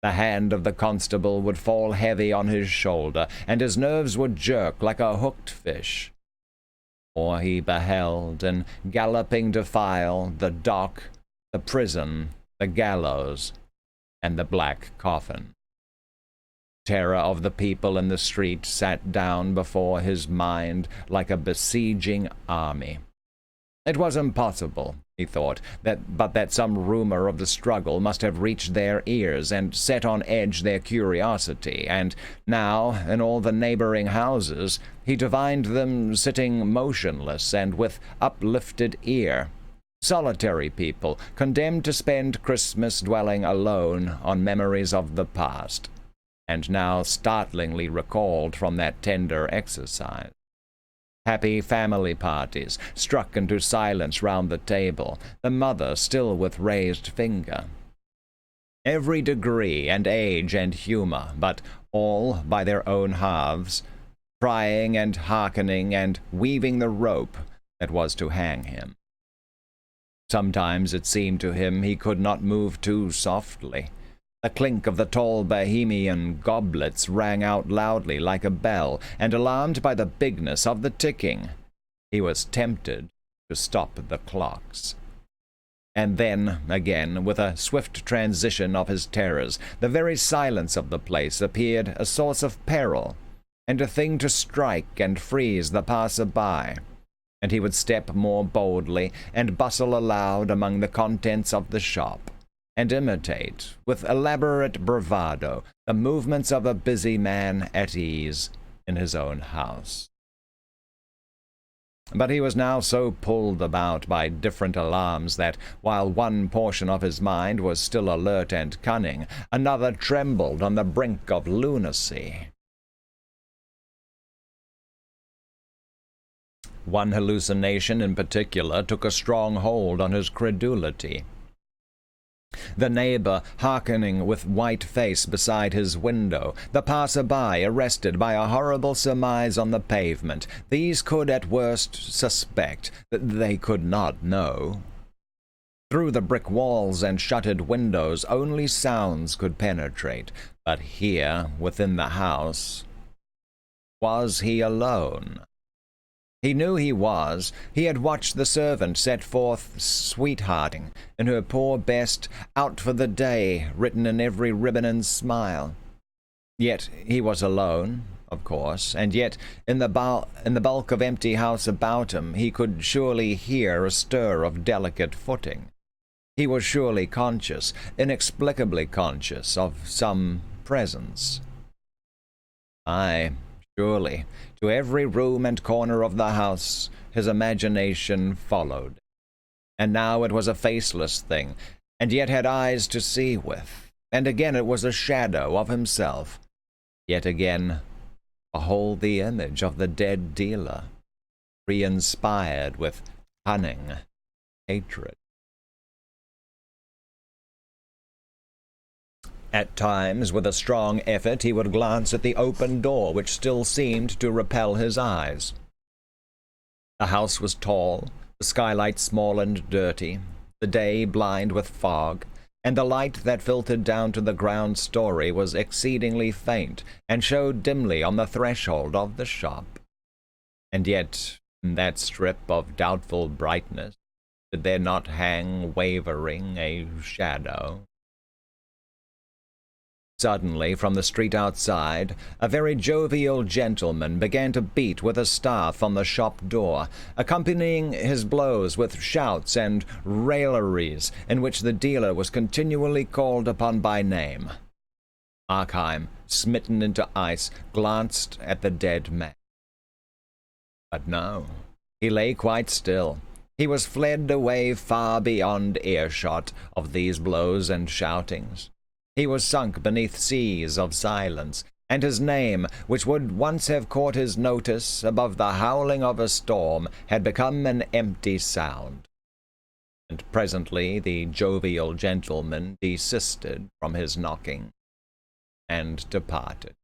The hand of the constable would fall heavy on his shoulder, and his nerves would jerk like a hooked fish. Or he beheld, in galloping defile, the dock, the prison, the gallows, and the black coffin. Terror of the people in the street sat down before his mind like a besieging army. It was impossible, he thought, that some rumor of the struggle must have reached their ears and set on edge their curiosity, and now, in all the neighboring houses, he divined them sitting motionless and with uplifted ear. Solitary people, condemned to spend Christmas dwelling alone on memories of the past, and now startlingly recalled from that tender exercise. Happy family parties, struck into silence round the table, the mother still with raised finger. Every degree and age and humor, but all by their own halves, prying and hearkening and weaving the rope that was to hang him. Sometimes it seemed to him he could not move too softly. The clink of the tall Bohemian goblets rang out loudly like a bell, and alarmed by the bigness of the ticking, he was tempted to stop the clocks. And then, again, with a swift transition of his terrors, the very silence of the place appeared a source of peril, and a thing to strike and freeze the passer-by, and he would step more boldly and bustle aloud among the contents of the shop, and imitate, with elaborate bravado, the movements of a busy man at ease in his own house. But he was now so pulled about by different alarms that, while one portion of his mind was still alert and cunning, another trembled on the brink of lunacy. One hallucination in particular took a strong hold on his credulity. The neighbor hearkening with white face beside his window, the passer-by arrested by a horrible surmise on the pavement, these could at worst suspect, that they could not know. Through the brick walls and shuttered windows only sounds could penetrate, but here, within the house, was he alone? He knew he was. He had watched the servant set forth sweethearting, in her poor best, out for the day, written in every ribbon and smile. Yet he was alone, of course, and yet in the bulk of empty house about him he could surely hear a stir of delicate footing. He was surely conscious, inexplicably conscious, of some presence. Aye, surely, to every room and corner of the house his imagination followed. And now it was a faceless thing, and yet had eyes to see with. And again it was a shadow of himself. Yet again, behold the image of the dead dealer, re-inspired with cunning, hatred. At times, with a strong effort, he would glance at the open door, which still seemed to repel his eyes. The house was tall, the skylight small and dirty, the day blind with fog, and the light that filtered down to the ground story was exceedingly faint and showed dimly on the threshold of the shop. And yet, in that strip of doubtful brightness, did there not hang wavering a shadow? Suddenly, from the street outside, a very jovial gentleman began to beat with a staff on the shop door, accompanying his blows with shouts and railleries in which the dealer was continually called upon by name. Markheim, smitten into ice, glanced at the dead man. But no, he lay quite still. He was fled away far beyond earshot of these blows and shoutings. He was sunk beneath seas of silence, and his name, which would once have caught his notice above the howling of a storm, had become an empty sound. And presently the jovial gentleman desisted from his knocking, and departed.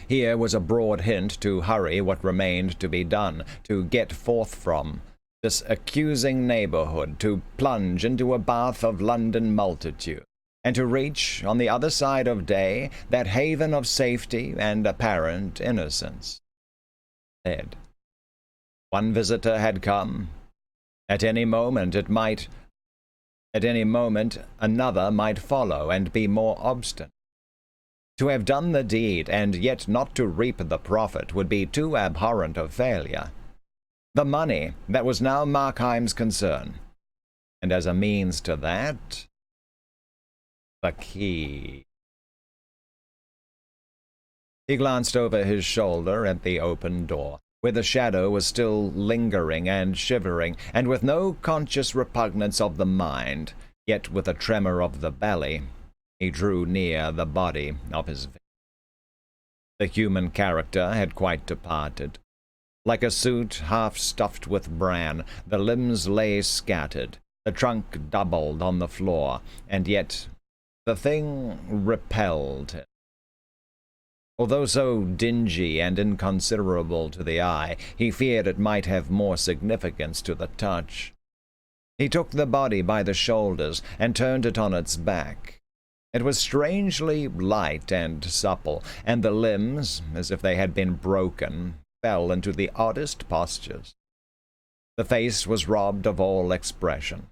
Here was a broad hint to hurry what remained to be done, to get forth from this accusing neighborhood, to plunge into a bath of London multitude, and to reach, on the other side of day, that haven of safety and apparent innocence. Dead. One visitor had come. At any moment another might follow and be more obstinate. To have done the deed and yet not to reap the profit would be too abhorrent of failure. The money, that was now Markheim's concern. And as a means to that, the key. He glanced over his shoulder at the open door, where the shadow was still lingering and shivering, and with no conscious repugnance of the mind, yet with a tremor of the belly, he drew near the body of his victim. The human character had quite departed. Like a suit half stuffed with bran, the limbs lay scattered, the trunk doubled on the floor, and yet the thing repelled him. Although so dingy and inconsiderable to the eye, he feared it might have more significance to the touch. He took the body by the shoulders and turned it on its back. It was strangely light and supple, and the limbs, as if they had been broken, fell into the oddest postures. The face was robbed of all expression,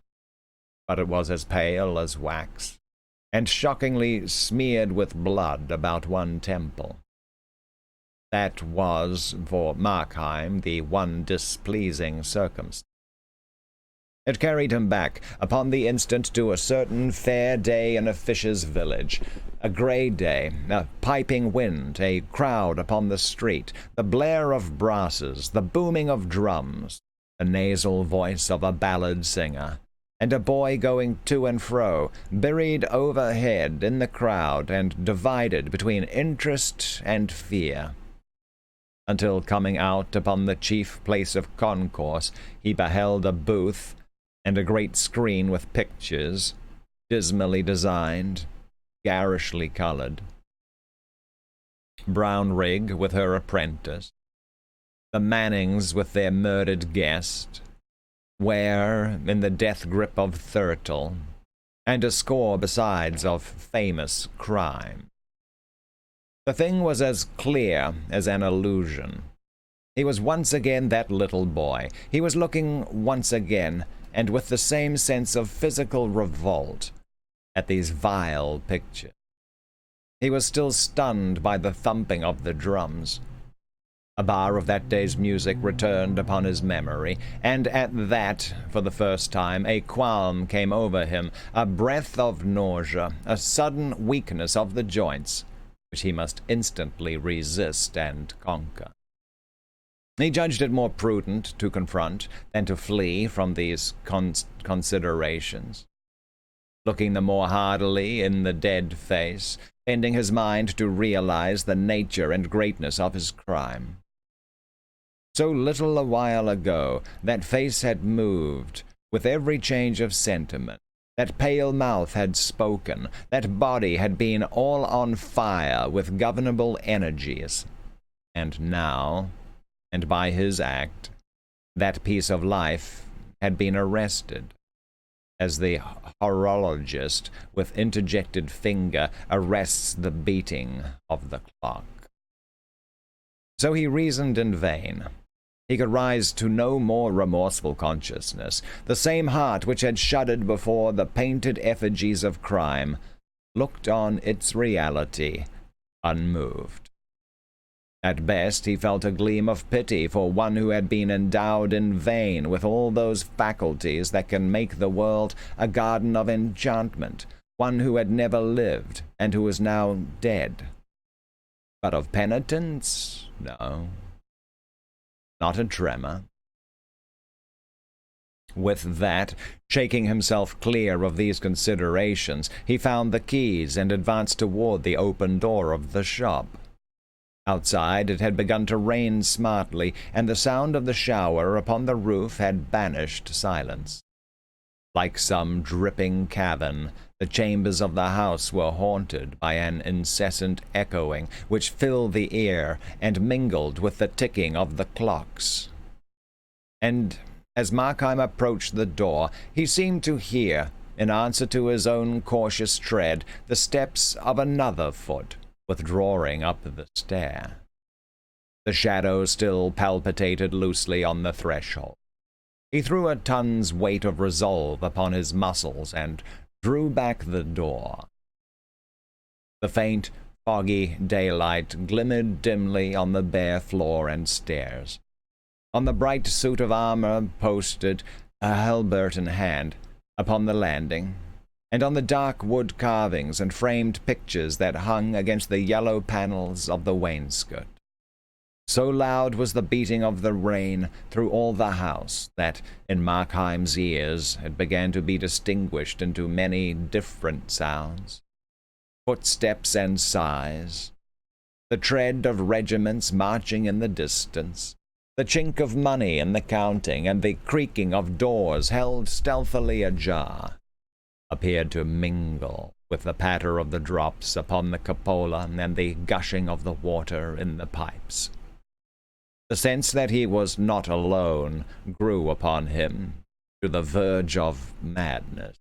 but it was as pale as wax, and shockingly smeared with blood about one temple. That was, for Markheim, the one displeasing circumstance. It carried him back, upon the instant, to a certain fair day in a fisher's village. A grey day, a piping wind, a crowd upon the street, the blare of brasses, the booming of drums, the nasal voice of a ballad singer, and a boy going to and fro, buried overhead in the crowd and divided between interest and fear. Until coming out upon the chief place of concourse, he beheld a booth and a great screen with pictures, dismally designed, garishly colored. Brownrigg with her apprentice, the Mannings with their murdered guest, Ware in the death grip of Thurtle, and a score besides of famous crime. The thing was as clear as an illusion. He was once again that little boy. He was looking once again, and with the same sense of physical revolt, at these vile pictures. He was still stunned by the thumping of the drums. A bar of that day's music returned upon his memory, and at that, for the first time, a qualm came over him, a breath of nausea, a sudden weakness of the joints, which he must instantly resist and conquer. He judged it more prudent to confront than to flee from these considerations. Looking the more hardily in the dead face, bending his mind to realize the nature and greatness of his crime. So little a while ago that face had moved with every change of sentiment. That pale mouth had spoken. That body had been all on fire with governable energies. And now, and by his act, that piece of life had been arrested, as the horologist with interjected finger arrests the beating of the clock. So he reasoned in vain. He could rise to no more remorseful consciousness. The same heart which had shuddered before the painted effigies of crime looked on its reality unmoved. At best, he felt a gleam of pity for one who had been endowed in vain with all those faculties that can make the world a garden of enchantment, one who had never lived and who was now dead. But of penitence, no. Not a tremor. With that, shaking himself clear of these considerations, he found the keys and advanced toward the open door of the shop. Outside it had begun to rain smartly, and the sound of the shower upon the roof had banished silence. Like some dripping cavern, the chambers of the house were haunted by an incessant echoing which filled the ear and mingled with the ticking of the clocks. And as Markheim approached the door, he seemed to hear, in answer to his own cautious tread, the steps of another foot withdrawing up the stair. The shadow still palpitated loosely on the threshold. He threw a ton's weight of resolve upon his muscles and drew back the door. The faint, foggy daylight glimmered dimly on the bare floor and stairs. On the bright suit of armor posted, a halbert in hand, upon the landing, and on the dark wood carvings and framed pictures that hung against the yellow panels of the wainscot. So loud was the beating of the rain through all the house that, in Markheim's ears, it began to be distinguished into many different sounds. Footsteps and sighs, the tread of regiments marching in the distance, the chink of money in the counting, and the creaking of doors held stealthily ajar, appeared to mingle with the patter of the drops upon the cupola and the gushing of the water in the pipes. The sense that he was not alone grew upon him to the verge of madness.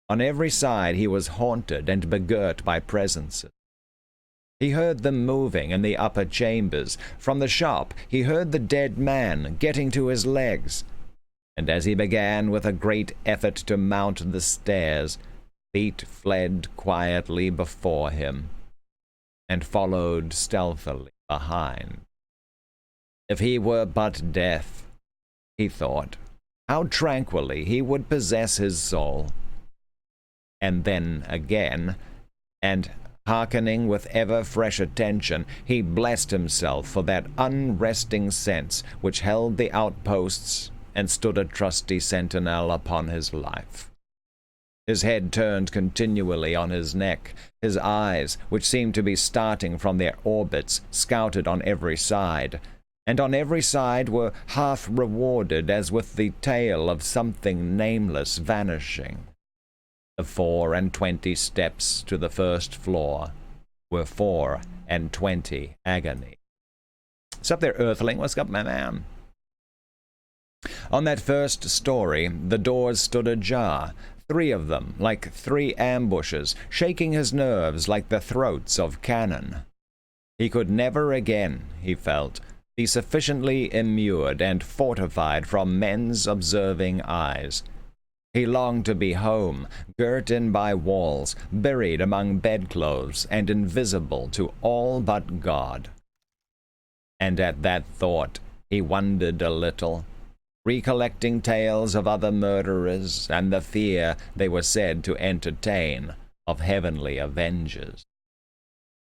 On every side he was haunted and begirt by presences. He heard them moving in the upper chambers. From the shop he heard the dead man getting to his legs, and as he began with a great effort to mount the stairs, feet fled quietly before him and followed stealthily behind. If he were but death, he thought, how tranquilly he would possess his soul. And then again, and hearkening with ever fresh attention, he blessed himself for that unresting sense which held the outposts and stood a trusty sentinel upon his life. His head turned continually on his neck. His eyes, which seemed to be starting from their orbits, scouted on every side, and on every side were half rewarded as with the tale of something nameless vanishing. The 24 steps to the first floor were 24 agony. What's up there, Earthling? What's up, my man? On that first story, the doors stood ajar, 3 of them, like 3 ambushes, shaking his nerves like the throats of cannon. He could never again, he felt, be sufficiently immured and fortified from men's observing eyes. He longed to be home, girt in by walls, buried among bedclothes, and invisible to all but God. And at that thought he wondered a little, recollecting tales of other murderers and the fear they were said to entertain of heavenly avengers.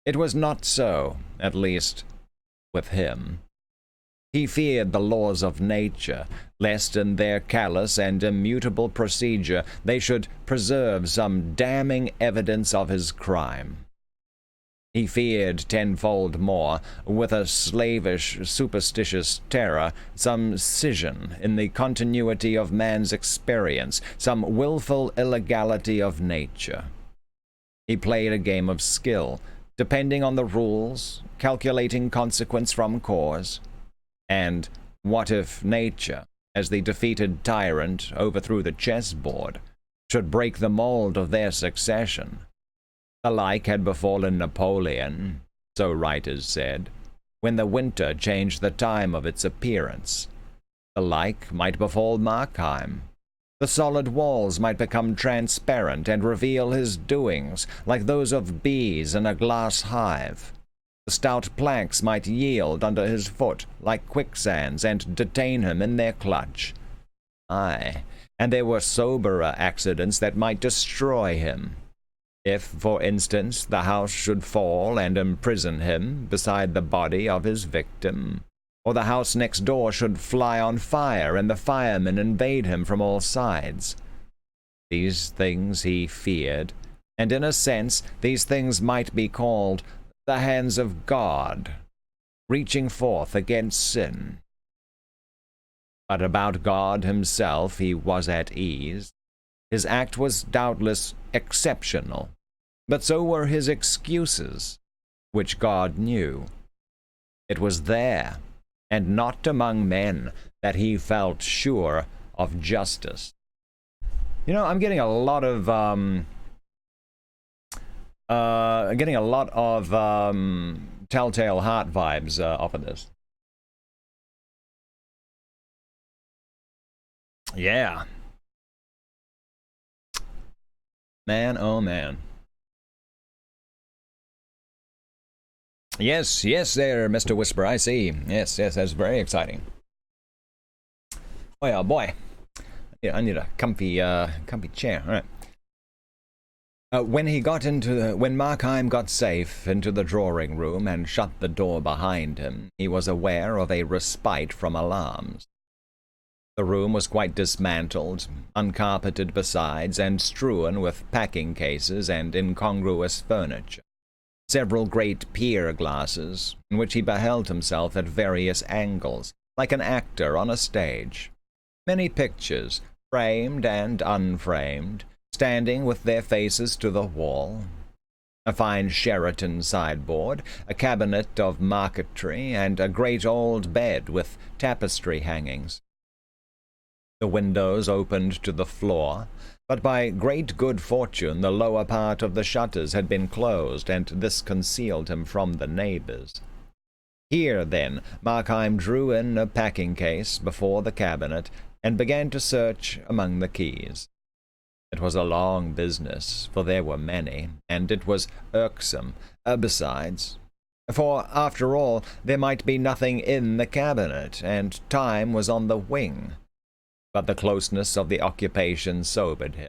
It was not so, at least, with him. He feared the laws of nature, lest in their callous and immutable procedure they should preserve some damning evidence of his crime. He feared tenfold more, with a slavish, superstitious terror, some scission in the continuity of man's experience, some willful illegality of nature. He played a game of skill, depending on the rules, calculating consequence from cause. And what if nature, as the defeated tyrant overthrew the chessboard, should break the mold of their succession? The like had befallen Napoleon, so writers said, when the winter changed the time of its appearance. The like might befall Markheim. The solid walls might become transparent and reveal his doings, like those of bees in a glass hive. The stout planks might yield under his foot like quicksands and detain him in their clutch. Aye, and there were soberer accidents that might destroy him. If, for instance, the house should fall and imprison him beside the body of his victim, or the house next door should fly on fire and the firemen invade him from all sides. These things he feared, and in a sense these things might be called the hands of God, reaching forth against sin. But about God himself he was at ease. His act was doubtless exceptional, but so were his excuses, which God knew. It was there, and not among men, that he felt sure of justice. You know, I'm getting a lot of Telltale Heart vibes off of this. Yeah. Man, oh man. Yes, yes there, Mr. Whisper, I see. Yes, yes, that's very exciting. Oh yeah, boy. Yeah, I need a comfy chair. All right. When Markheim got safe into the drawing room and shut the door behind him, he was aware of a respite from alarms. The room was quite dismantled, uncarpeted besides, and strewn with packing cases and incongruous furniture. Several great pier glasses, in which he beheld himself at various angles, like an actor on a stage. Many pictures, framed and unframed, standing with their faces to the wall. A fine Sheraton sideboard, a cabinet of marquetry, and a great old bed with tapestry hangings. The windows opened to the floor, but by great good fortune the lower part of the shutters had been closed, and this concealed him from the neighbors. Here, then, Markheim drew in a packing-case before the cabinet, and began to search among the keys. It was a long business, for there were many, and it was irksome, besides. For, after all, there might be nothing in the cabinet, and time was on the wing. But the closeness of the occupation sobered him.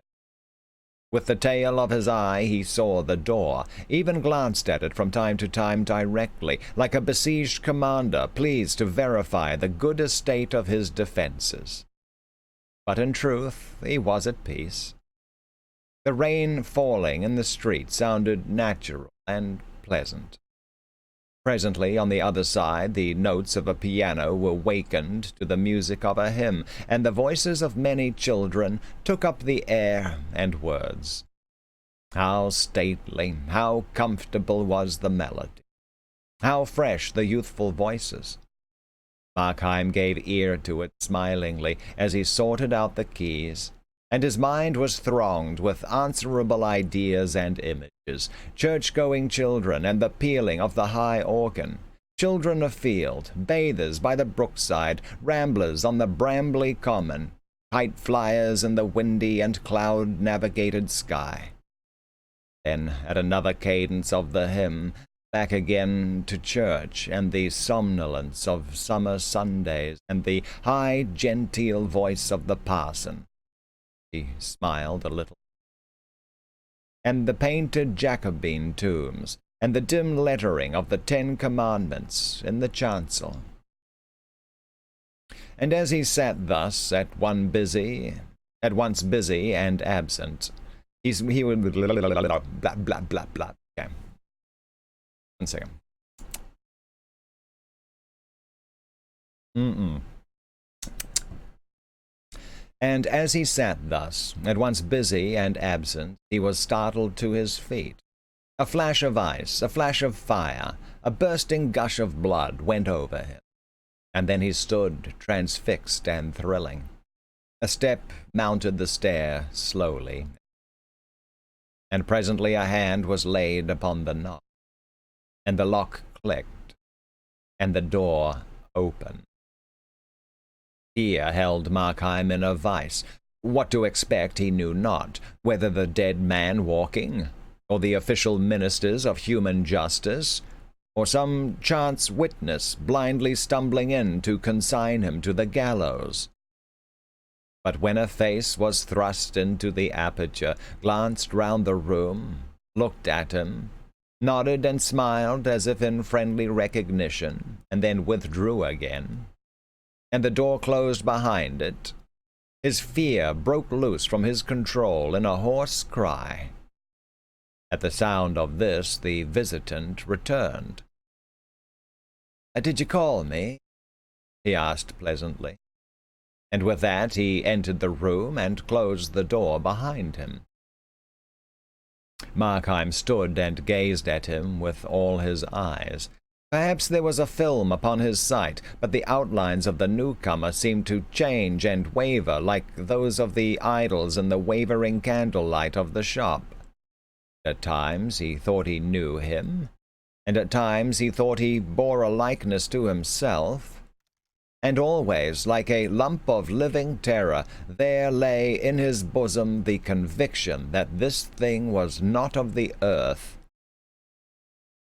With the tail of his eye he saw the door, even glanced at it from time to time directly, like a besieged commander pleased to verify the good estate of his defenses. But in truth he was at peace. The rain falling in the street sounded natural and pleasant. Presently, on the other side, the notes of a piano were wakened to the music of a hymn, and the voices of many children took up the air and words. How stately, how comfortable was the melody! How fresh the youthful voices! Markheim gave ear to it smilingly as he sorted out the keys, and his mind was thronged with answerable ideas and images, church-going children and the pealing of the high organ, children afield, bathers by the brookside, ramblers on the brambly common, kite flyers in the windy and cloud-navigated sky. Then, at another cadence of the hymn, back again to church, and the somnolence of summer Sundays, and the high, genteel voice of the parson. He smiled a little. And the painted Jacobean tombs, and the dim lettering of the 10 Commandments in the chancel. And as he sat thus, at once busy and absent, he would blah, blah, blah, blah. Okay. One second. Mm-mm. And as he sat thus, at once busy and absent, he was startled to his feet. A flash of ice, a flash of fire, a bursting gush of blood went over him, and then he stood transfixed and thrilling. A step mounted the stair slowly, and presently a hand was laid upon the knob, and the lock clicked, and the door opened. Fear held Markheim in a vice. What to expect he knew not, whether the dead man walking, or the official ministers of human justice, or some chance witness blindly stumbling in to consign him to the gallows. But when a face was thrust into the aperture, glanced round the room, looked at him, nodded and smiled as if in friendly recognition, and then withdrew again, and the door closed behind it, his fear broke loose from his control in a hoarse cry. At the sound of this, the visitant returned. "Did you call me?" he asked pleasantly. And with that he entered the room and closed the door behind him. Markheim stood and gazed at him with all his eyes. Perhaps there was a film upon his sight, but the outlines of the newcomer seemed to change and waver like those of the idols in the wavering candlelight of the shop. At times he thought he knew him, and at times he thought he bore a likeness to himself, and always, like a lump of living terror, there lay in his bosom the conviction that this thing was not of the earth,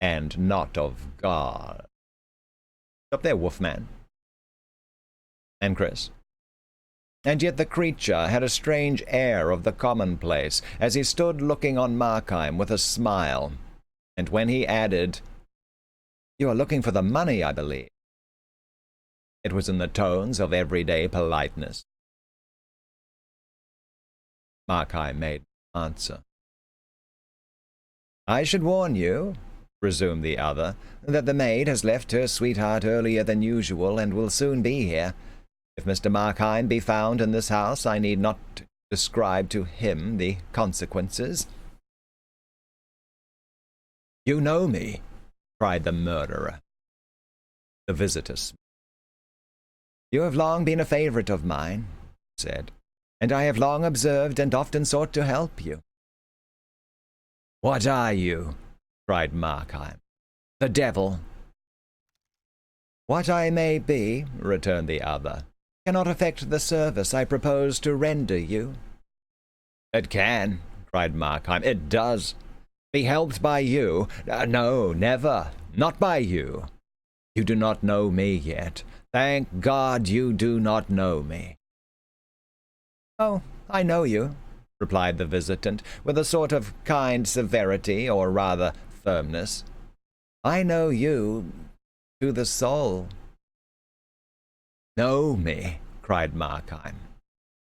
and not of God. Up there, Wolfman. And Chris. And yet the creature had a strange air of the commonplace, as he stood looking on Markheim with a smile, and when he added, "You are looking for the money, I believe," it was in the tones of everyday politeness. Markheim made answer. "I should warn you," resumed the other, "that the maid has left her sweetheart earlier than usual and will soon be here. If Mr. Markheim be found in this house, I need not describe to him the consequences." "You know me," cried the murderer. The visitor smiled. "You have long been a favorite of mine," he said, "and I have long observed and often sought to help you." "What are you?" cried Markheim. "The devil." "What I may be," returned the other, "cannot affect the service I propose to render you." "It can," cried Markheim. "It does. Be helped by you? No, never. Not by you. You do not know me yet. Thank God you do not know me." "Oh, I know you," replied the visitant, with a sort of kind severity, or rather firmness. "I know you to the soul." "Know me?" cried Markheim.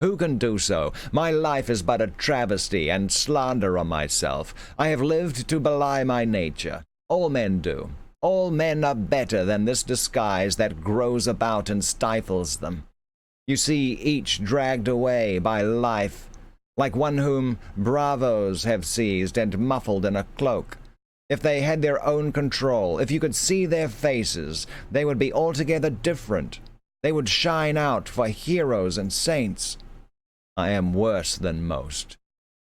"Who can do so? My life is but a travesty and slander on myself. I have lived to belie my nature. All men do. All men are better than this disguise that grows about and stifles them. You see each dragged away by life, like one whom bravos have seized and muffled in a cloak. If they had their own control, if you could see their faces, they would be altogether different. They would shine out for heroes and saints. I am worse than most.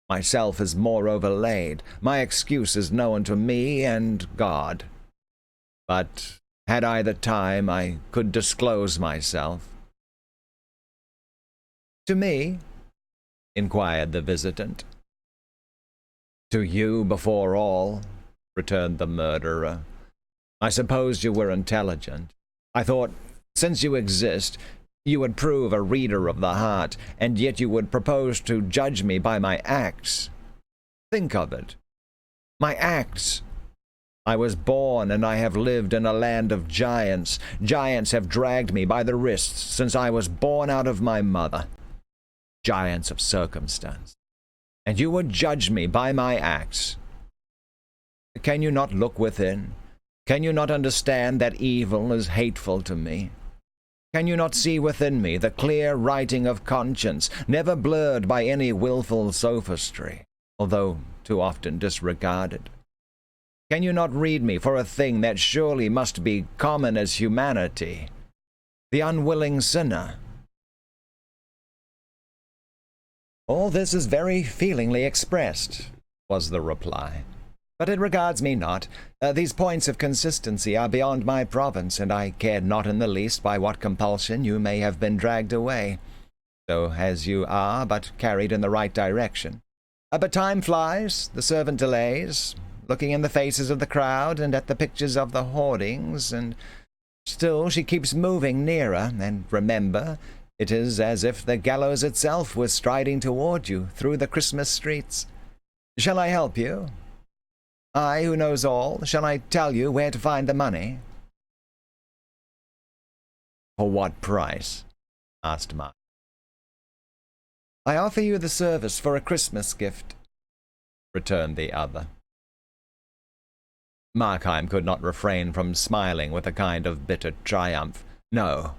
Myself is more overlaid. My excuse is known to me and God. But had I the time, I could disclose myself." "To me?" inquired the visitant. "To you before all," returned the murderer. "I supposed you were intelligent. I thought, since you exist, you would prove a reader of the heart, and yet you would propose to judge me by my acts. Think of it. My acts. I was born, and I have lived in a land of giants. Giants have dragged me by the wrists since I was born out of my mother. Giants of circumstance. And you would judge me by my acts. Can you not look within? Can you not understand that evil is hateful to me? Can you not see within me the clear writing of conscience, never blurred by any willful sophistry, although too often disregarded? Can you not read me for a thing that surely must be common as humanity, the unwilling sinner? All this is very feelingly expressed, was the reply. But it regards me not. These points of consistency are beyond my province, and I care not in the least by what compulsion you may have been dragged away, so as you are but carried in the right direction. But time flies, the servant delays, looking in the faces of the crowd and at the pictures of the hoardings, and still she keeps moving nearer, and remember, it is as if the gallows itself was striding toward you through the Christmas streets. Shall I help you? I, who knows all, shall I tell you where to find the money? For what price? Asked Mark. I offer you the service for a Christmas gift, returned the other. Markheim could not refrain from smiling with a kind of bitter triumph. No,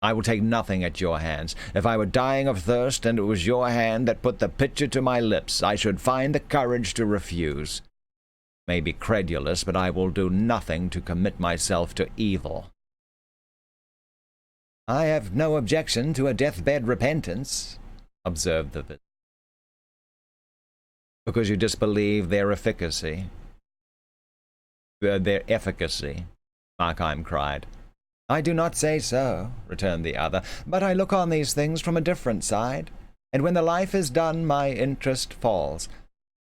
I will take nothing at your hands. If I were dying of thirst and it was your hand that put the pitcher to my lips, I should find the courage to refuse. May be credulous, but I will do nothing to commit myself to evil. I have no objection to a deathbed repentance, observed the visitor. Because you disbelieve their efficacy. Their efficacy, Markheim cried. I do not say so, returned the other, but I look on these things from a different side, and when the life is done, my interest falls.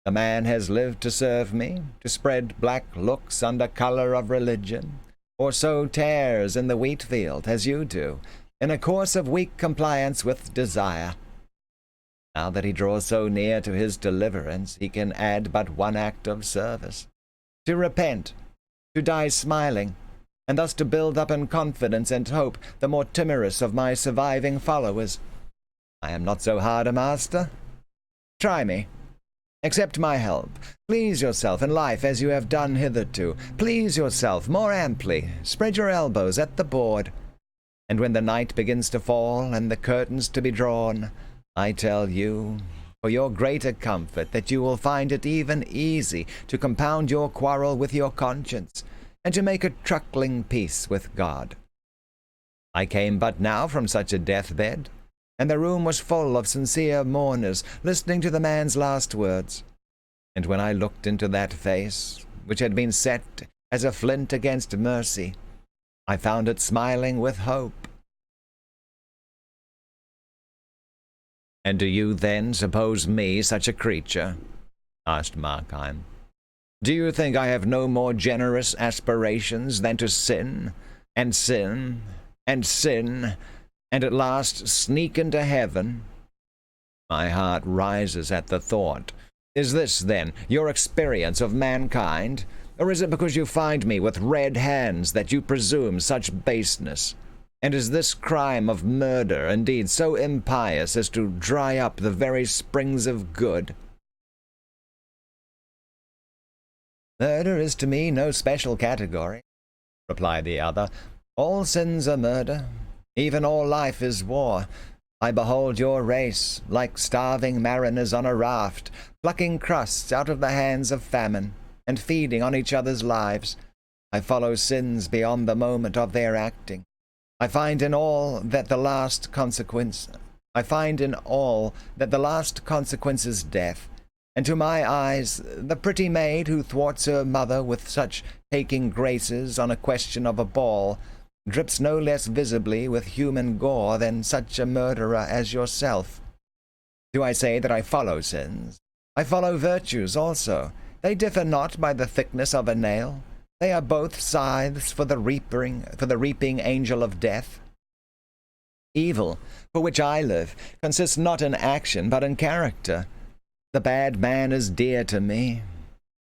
The man has lived to serve me, to spread black looks under colour of religion, or sow tares in the wheat field, as you do, in a course of weak compliance with desire. Now that he draws so near to his deliverance, he can add but one act of service, to repent, to die smiling, and thus to build up in confidence and hope the more timorous of my surviving followers. I am not so hard a master. Try me. Accept my help. Please yourself in life as you have done hitherto. Please yourself more amply. Spread your elbows at the board. And when the night begins to fall and the curtains to be drawn, I tell you, for your greater comfort, that you will find it even easy to compound your quarrel with your conscience, and to make a truckling peace with God. I came but now from such a deathbed, and the room was full of sincere mourners, listening to the man's last words. And when I looked into that face, which had been set as a flint against mercy, I found it smiling with hope. And do you then suppose me such a creature? Asked Markheim. Do you think I have no more generous aspirations than to sin, and sin, and sin, and at last sneak into heaven? My heart rises at the thought. Is this, then, your experience of mankind? Or is it because you find me with red hands that you presume such baseness? And is this crime of murder indeed so impious as to dry up the very springs of good? Murder is to me no special category, replied the other. All sins are murder. Even all life is war. I behold your race, like starving mariners on a raft, plucking crusts out of the hands of famine, and feeding on each other's lives. I follow sins beyond the moment of their acting. I find in all that the last consequence is death. And to my eyes, the pretty maid who thwarts her mother with such taking graces on a question of a ball drips no less visibly with human gore than such a murderer as yourself. Do I say that I follow sins? I follow virtues also. They differ not by the thickness of a nail. They are both scythes for the reaping angel of death. Evil, for which I live, consists not in action, but in character. The bad man is dear to me,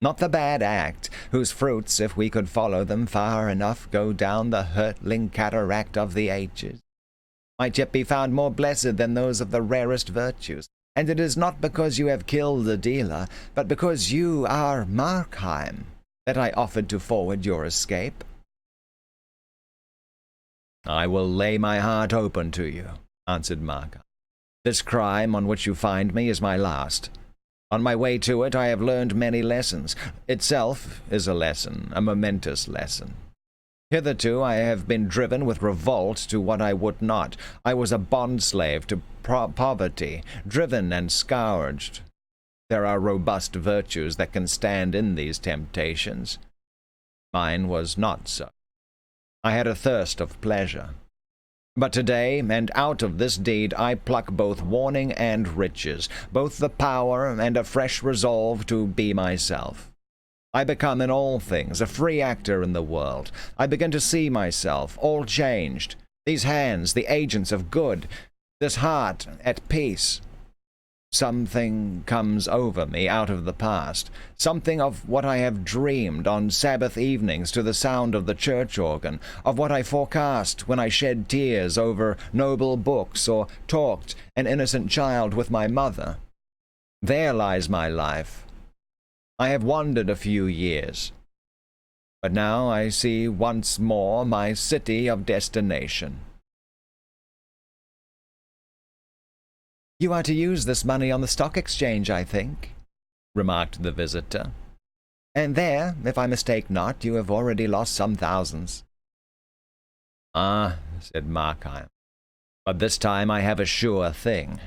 not the bad act, whose fruits, if we could follow them far enough, go down the hurtling cataract of the ages, might yet be found more blessed than those of the rarest virtues. And it is not because you have killed the dealer, but because you are Markheim, that I offered to forward your escape? I will lay my heart open to you, answered Markheim. This crime on which you find me is my last. On my way to it, I have learned many lessons. Itself is a lesson, a momentous lesson. Hitherto I have been driven with revolt to what I would not. I was a bondslave to poverty, driven and scourged. There are robust virtues that can stand in these temptations. Mine was not so. I had a thirst of pleasure. But today, and out of this deed, I pluck both warning and riches, both the power and a fresh resolve to be myself. I become in all things a free actor in the world. I begin to see myself, all changed, these hands the agents of good, this heart at peace. Something comes over me out of the past, something of what I have dreamed on Sabbath evenings to the sound of the church organ, of what I forecast when I shed tears over noble books or talked, an innocent child, with my mother. There lies my life. I have wandered a few years, but now I see once more my city of destination. You are to use this money on the stock exchange, I think, remarked the visitor. And there, if I mistake not, you have already lost some thousands. Ah, said Markheim, but this time I have a sure thing.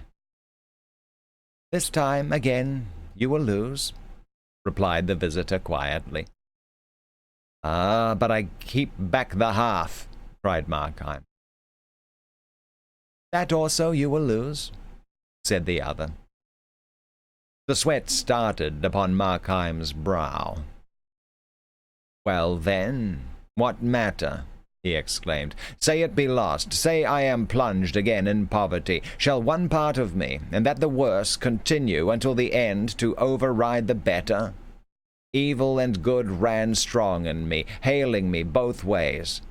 This time, again, you will lose, replied the visitor quietly. Ah, but I keep back the half, cried Markheim. That also you will lose, said the other. The sweat started upon Markheim's brow. Well, then, what matter? He exclaimed. Say it be lost. Say I am plunged again in poverty. Shall one part of me, and that the worse, continue until the end to override the better? Evil and good ran strong in me, hailing me both ways.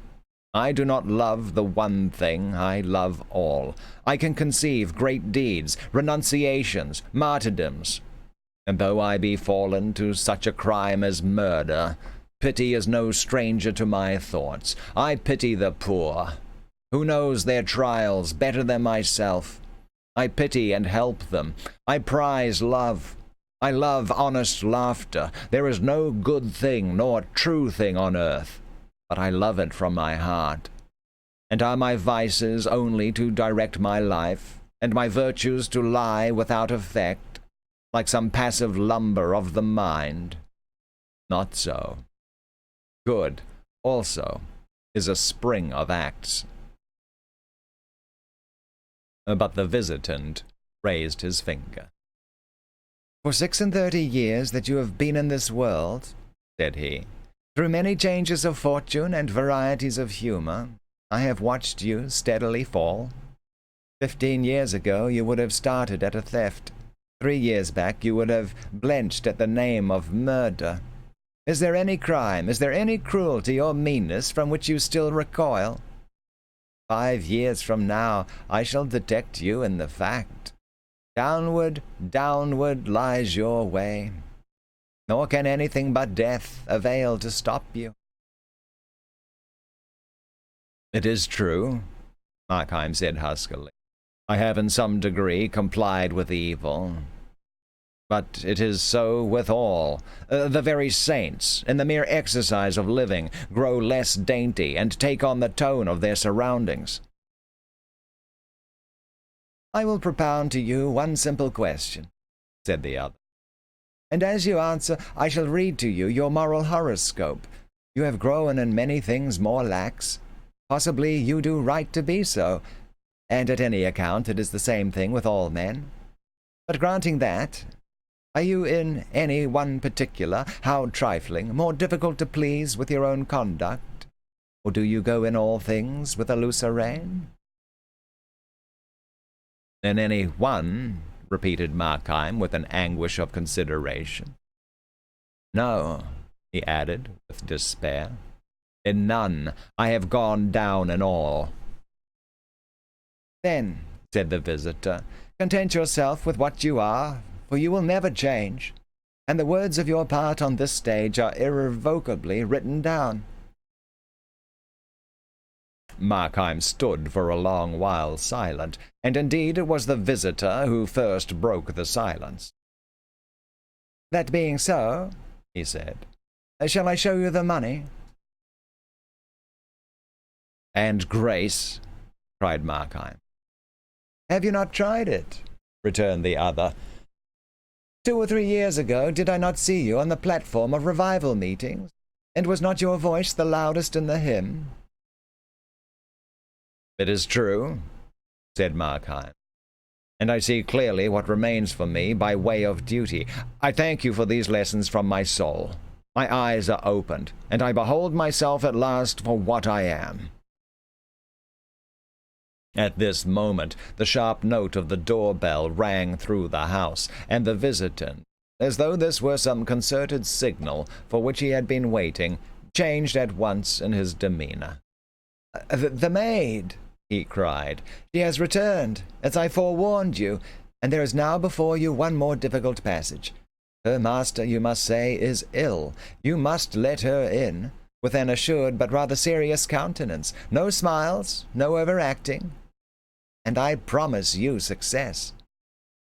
I do not love the one thing, I love all. I can conceive great deeds, renunciations, martyrdoms. And though I be fallen to such a crime as murder, pity is no stranger to my thoughts. I pity the poor. Who knows their trials better than myself? I pity and help them. I prize love. I love honest laughter. There is no good thing nor true thing on earth, but I love it from my heart. And are my vices only to direct my life, and my virtues to lie without effect, like some passive lumber of the mind? Not so. Good, also, is a spring of acts. But the visitant raised his finger. For 36 years that you have been in this world, said he, through many changes of fortune and varieties of humor, I have watched you steadily fall. 15 years ago you would have started at a theft. 3 years back you would have blenched at the name of murder. Is there any crime, is there any cruelty or meanness from which you still recoil? 5 years from now I shall detect you in the fact. Downward, downward lies your way. Nor can anything but death avail to stop you. It is true, Markheim said huskily. I have in some degree complied with evil. But it is so with all. The very saints, in the mere exercise of living, grow less dainty and take on the tone of their surroundings. I will propound to you one simple question, said the other. And as you answer, I shall read to you your moral horoscope. You have grown in many things more lax. Possibly you do right to be so, and at any account it is the same thing with all men. But granting that, are you in any one particular, how trifling, more difficult to please with your own conduct? Or do you go in all things with a looser rein? In any one, repeated Markheim with an anguish of consideration. No, he added with despair. In none. I have gone down in all. Then, said the visitor, content yourself with what you are, for you will never change. and the words of your part on this stage are irrevocably written down." Markheim stood for a long while silent, and indeed it was the visitor who first broke the silence. "That being so," he said, "shall I show you the money?" "And grace," cried Markheim. "Have you not tried it?" returned the other. 2 or 3 years ago, did I not see you on the platform of revival meetings? And was not your voice the loudest in the hymn?" "It is true," said Markheim, "and I see clearly what remains for me by way of duty. I thank you for these lessons from my soul. My eyes are opened, and I behold myself at last for what I am." At this moment, the sharp note of the doorbell rang through the house, and the visitant, as though this were some concerted signal for which he had been waiting, changed at once in his demeanor. The maid!" he cried. "She has returned, as I forewarned you, and there is now before you one more difficult passage. Her master, you must say, is ill. You must let her in, with an assured but rather serious countenance. No smiles, no overacting, and I promise you success.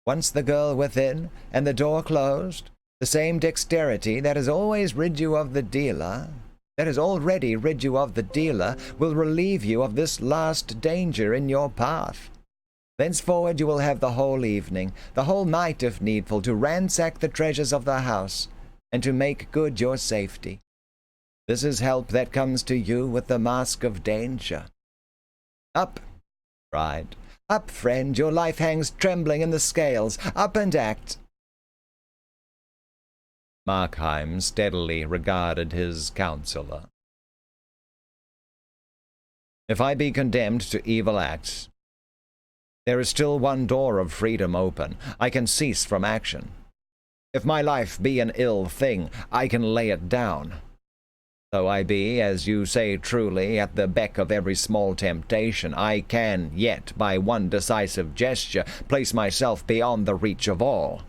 Once the girl within, and the door closed, the same dexterity that has always rid you of the dealer, that has already rid you of the dealer, will relieve you of this last danger in your path. Thenceforward you will have the whole evening, the whole night if needful, to ransack the treasures of the house, and to make good your safety. This is help that comes to you with the mask of danger. Up!" cried. "Up, friend, your life hangs trembling in the scales. Up and act." Markheim steadily regarded his counselor. "If I be condemned to evil acts, there is still one door of freedom open. I can cease from action. If my life be an ill thing, I can lay it down. Though I be, as you say truly, at the beck of every small temptation, I can yet, by one decisive gesture, place myself beyond the reach of all.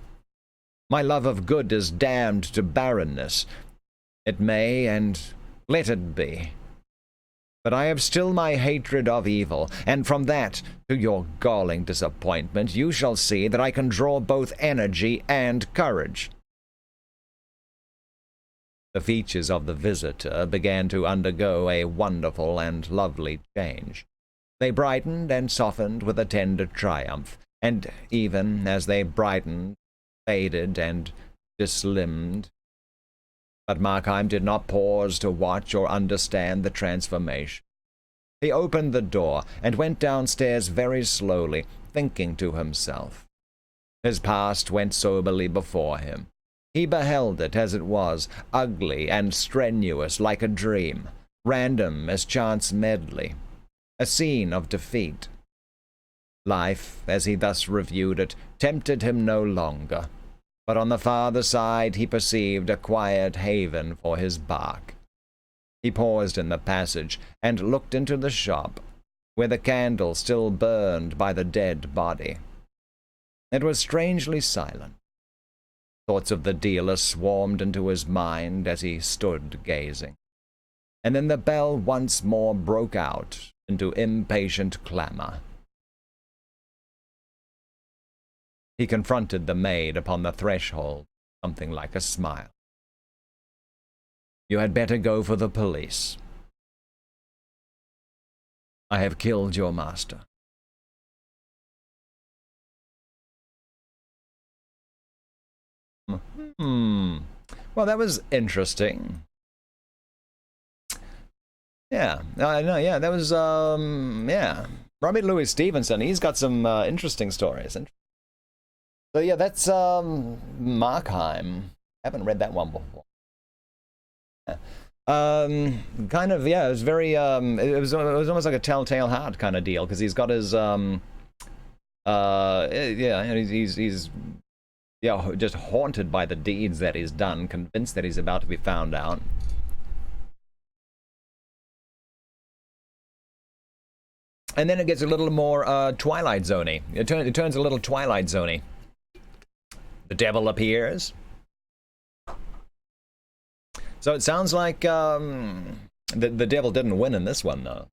My love of good is damned to barrenness. It may, and let it be. But I have still my hatred of evil, and from that, to your galling disappointment, you shall see that I can draw both energy and courage." The features of the visitor began to undergo a wonderful and lovely change. They brightened and softened with a tender triumph, and even as they brightened, faded and dislimned. But Markheim did not pause to watch or understand the transformation. He opened the door and went downstairs very slowly, thinking to himself. His past went soberly before him. He beheld it as it was, ugly and strenuous like a dream, random as chance medley, a scene of defeat. Life, as he thus reviewed it, tempted him no longer, but on the farther side he perceived a quiet haven for his bark. He paused in the passage and looked into the shop, where the candle still burned by the dead body. It was strangely silent. Thoughts of the dealer swarmed into his mind as he stood gazing. And then the bell once more broke out into impatient clamor. He confronted the maid upon the threshold, something like a smile. "You had better go for the police. I have killed your master." Well, that was interesting. Yeah, no, yeah, that was, yeah. Robert Louis Stevenson, he's got some interesting stories. So, yeah, that's Markheim. Haven't read that one before. Yeah. Kind of, yeah, it was very, it was almost like a Telltale Heart kind of deal, because he's got his, yeah, he's yeah, just haunted by the deeds that he's done, convinced that he's about to be found out. And then it gets a little more Twilight Zone-y. It turns a little Twilight Zone-y. The devil appears. So it sounds like the devil didn't win in this one, though.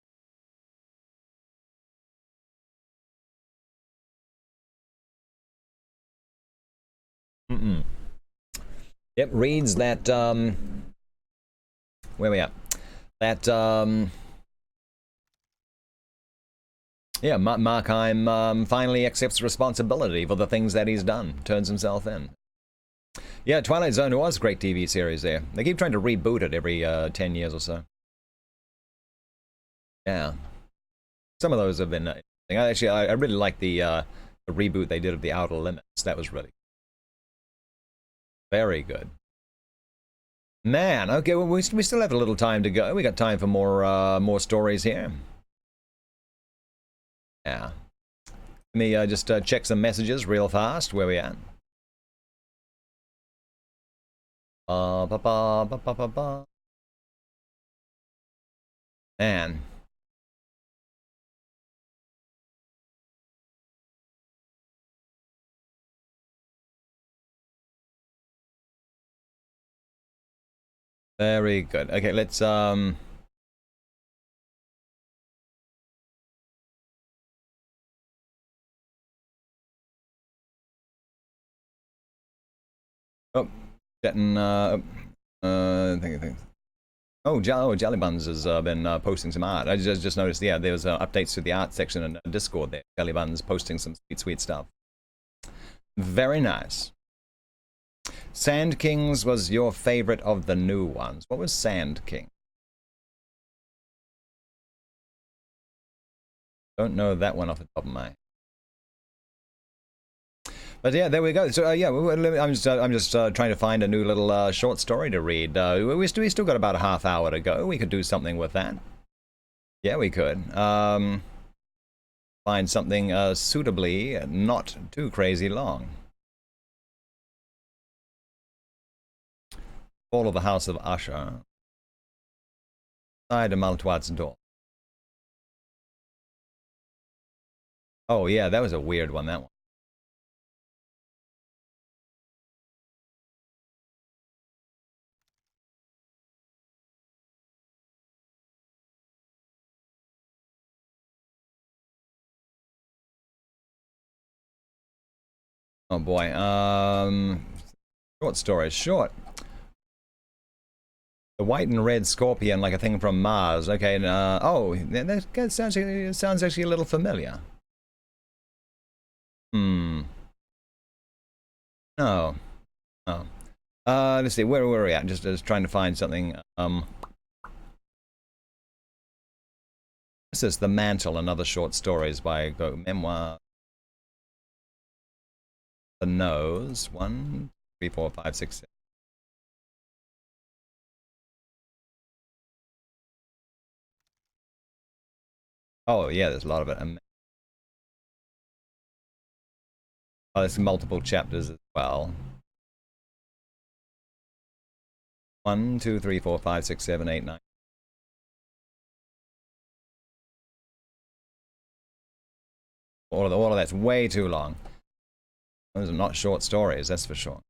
Mm-mm. Yep, reads that, where we at? That, yeah, Markheim finally accepts responsibility for the things that he's done, turns himself in. Yeah, Twilight Zone was a great TV series there. They keep trying to reboot it every 10 years or so. Yeah. Some of those have been interesting. I really like the reboot they did of The Outer Limits. That was really very good. Man, okay, well, we still have a little time to go. We got time for more stories here. Yeah. Let me just check some messages real fast. Where we at? Ba, ba, ba, ba, ba, ba. Man. Very good. Okay, let's oh, getting think. Oh, Jelly Buns has been posting some art. I just noticed, yeah, there was updates to the art section in Discord there. Jelly Buns posting some sweet stuff. Very nice. Sand Kings was your favorite of the new ones. What was Sand King? Don't know that one off the top of my head. But yeah, there we go. So yeah, I'm just trying to find a new little short story to read. We still got about a half hour to go. We could do something with that. Yeah, we could. Find something suitably not too crazy long. Fall of the House of Usher. Side of Maltoit's door. Oh yeah, that was a weird one, that one. Oh boy. Short story. Short. The white and red scorpion, like a thing from Mars. Okay. Oh, that sounds actually a little familiar. Hmm. No. Oh. Let's see. Where are we at? Just trying to find something. This is The Mantle and Other Short Stories by Memoir. The Nose. 1, 3, 4, 5, 6, 7. Oh yeah, there's a lot of it. Oh, there's multiple chapters as well. 1, 2, 3, 4, 5, 6, 7, 8, 9. All of that's way too long. Those are not short stories, that's for sure.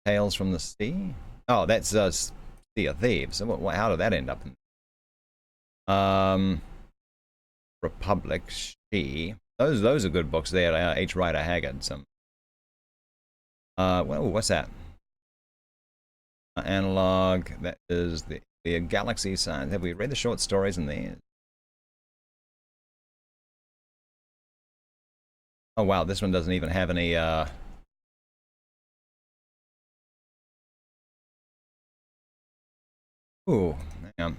Tales from the Sea? Oh, that's Sea of Thieves. So how did that end up? Republic, She. Those are good books there. H. Rider Haggard. Some. Well, what's that? Analog. That is the Galaxy Science. Have we read the short stories in these? Oh wow, this one doesn't even have any. Ooh, hang on.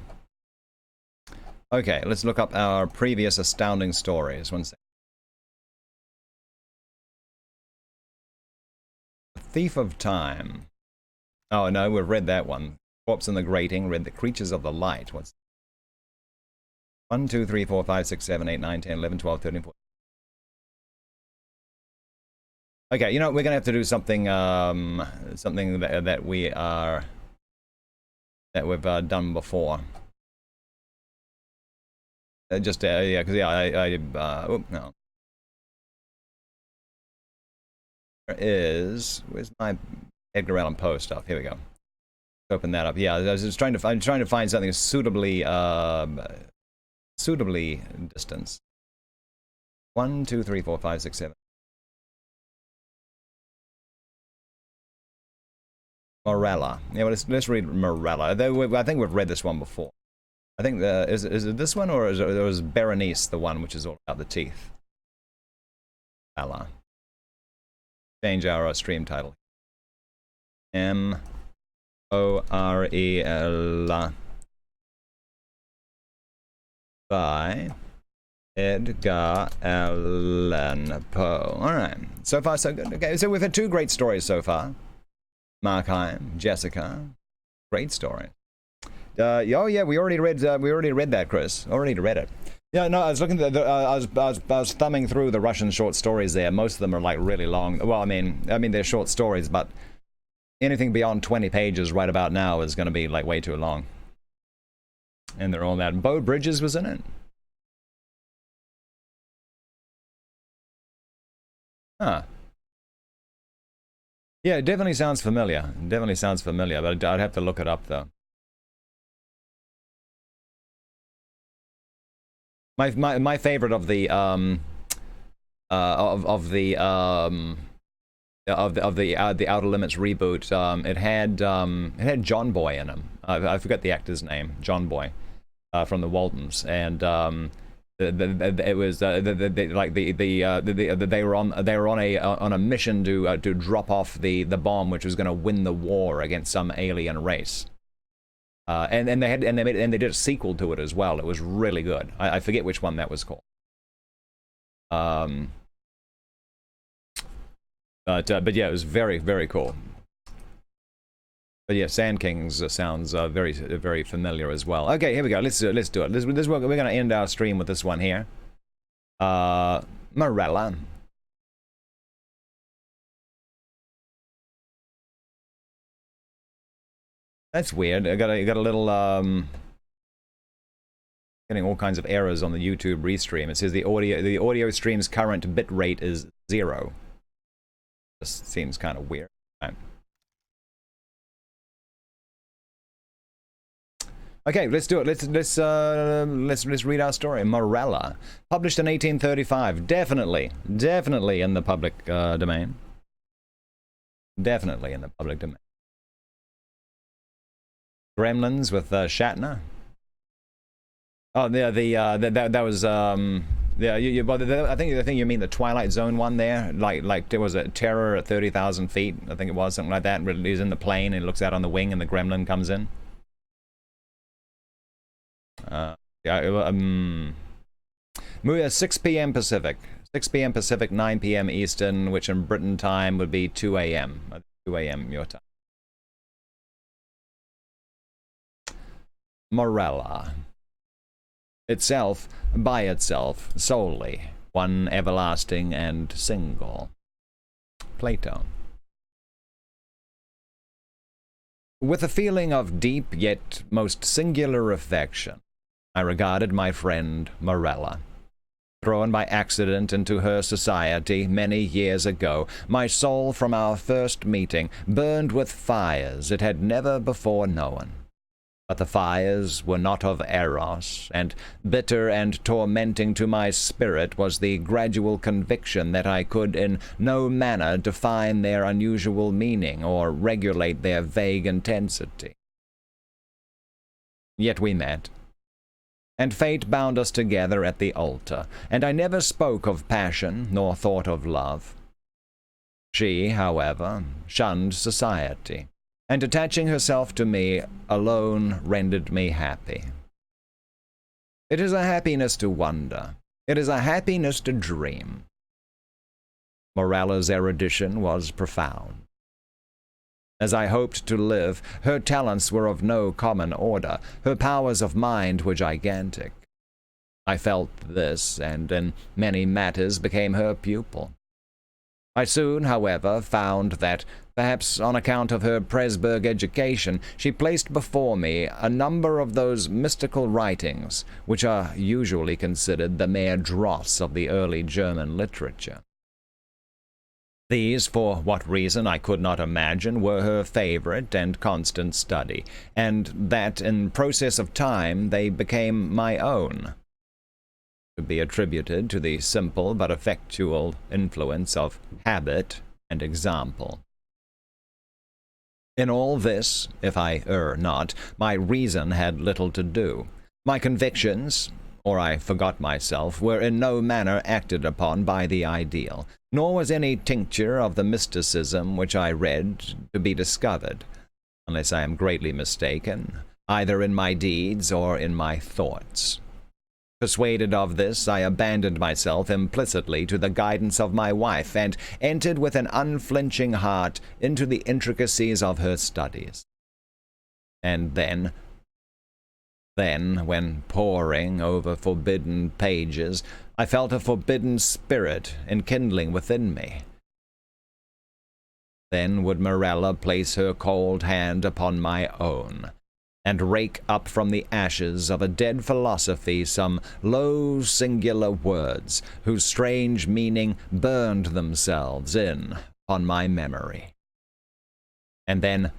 Okay, let's look up our previous astounding stories. One second. Thief of Time. Oh no, we've read that one. Corpse in the Grating. Read The Creatures of the Light. What's 1, 2, 3, 4, 5, 6, 7, 8, 9, 10, 11, 12, 13, 14. Okay, you know, we're gonna have to do something something that we've done before. Just yeah, because yeah, oh no. Where's my Edgar Allan Poe stuff? Here we go. Open that up. Yeah, I was just trying to find something suitably distanced. 1, 2, 3, 4, 5, 6, 7. Morella. Yeah, well, let's read Morella. I think we've read this one before. I think is it this one, or was Berenice the one which is all about the teeth? Morella. Change our stream title. M-O-R-E-L-A by Edgar Allan Poe. All right. So far, so good. Okay, so we've had 2 great stories so far. Markheim, Jessica. Great story. Oh yeah, we already read that, Chris. Already read it. Yeah, no, I was looking at I was thumbing through the Russian short stories there. Most of them are like really long. Well, I mean they're short stories, but anything beyond 20 pages right about now is going to be like way too long. And they're all that. Bo Bridges was in it. Huh. Yeah, it definitely sounds familiar. Definitely sounds familiar, but I'd have to look it up though. My favorite of the the Outer Limits reboot, it had John Boy in him. I forget the actor's name, John Boy, from the Waltons, and it was they were on a mission to drop off the bomb which was going to win the war against some alien race. And they did a sequel to it as well. It was really good. I forget which one that was called. But yeah, it was very, very cool. But yeah, Sand Kings sounds very, very familiar as well. Okay, here we go. Let's do it. We're going to end our stream with this one here. Morella. That's weird. I got a little getting all kinds of errors on the YouTube restream. It says the audio stream's current bit rate is 0. This seems kind of weird. Right. Okay, let's do it. Let's read our story. Morella, published in 1835. Definitely in the public domain. Definitely in the public domain. Gremlins with Shatner. Oh, yeah, that was yeah. I think you mean the Twilight Zone one there. Like there was a terror at 30,000 feet. I think it was something like that. He's in the plane and he looks out on the wing and the gremlin comes in. Yeah. 6 p.m. Pacific. 6 p.m. Pacific, 9 p.m. Eastern, which in Britain time would be 2 a.m. 2 a.m. your time. Morella. Itself, by itself, solely, one everlasting and single. Plato. With a feeling of deep yet most singular affection, I regarded my friend Morella. Thrown by accident into her society many years ago, my soul from our first meeting burned with fires it had never before known. But the fires were not of Eros, and bitter and tormenting to my spirit was the gradual conviction that I could in no manner define their unusual meaning or regulate their vague intensity. Yet we met, and fate bound us together at the altar, and I never spoke of passion nor thought of love. She, however, shunned society, and attaching herself to me alone rendered me happy. It is a happiness to wonder. It is a happiness to dream. Morella's erudition was profound. As I hoped to live, her talents were of no common order. Her powers of mind were gigantic. I felt this, and in many matters became her pupil. I soon, however, found that, perhaps on account of her Presburg education, she placed before me a number of those mystical writings which are usually considered the mere dross of the early German literature. These, for what reason I could not imagine, were her favorite and constant study, and that in process of time they became my own. To be attributed to the simple but effectual influence of habit and example. In all this, if I err not, my reason had little to do. My convictions, or I forgot myself, were in no manner acted upon by the ideal, nor was any tincture of the mysticism which I read to be discovered, unless I am greatly mistaken, either in my deeds or in my thoughts. Persuaded of this, I abandoned myself implicitly to the guidance of my wife, and entered with an unflinching heart into the intricacies of her studies. And then, when poring over forbidden pages, I felt a forbidden spirit enkindling within me. Then would Morella place her cold hand upon my own, and rake up from the ashes of a dead philosophy some low singular words, whose strange meaning burned themselves in upon my memory. And then,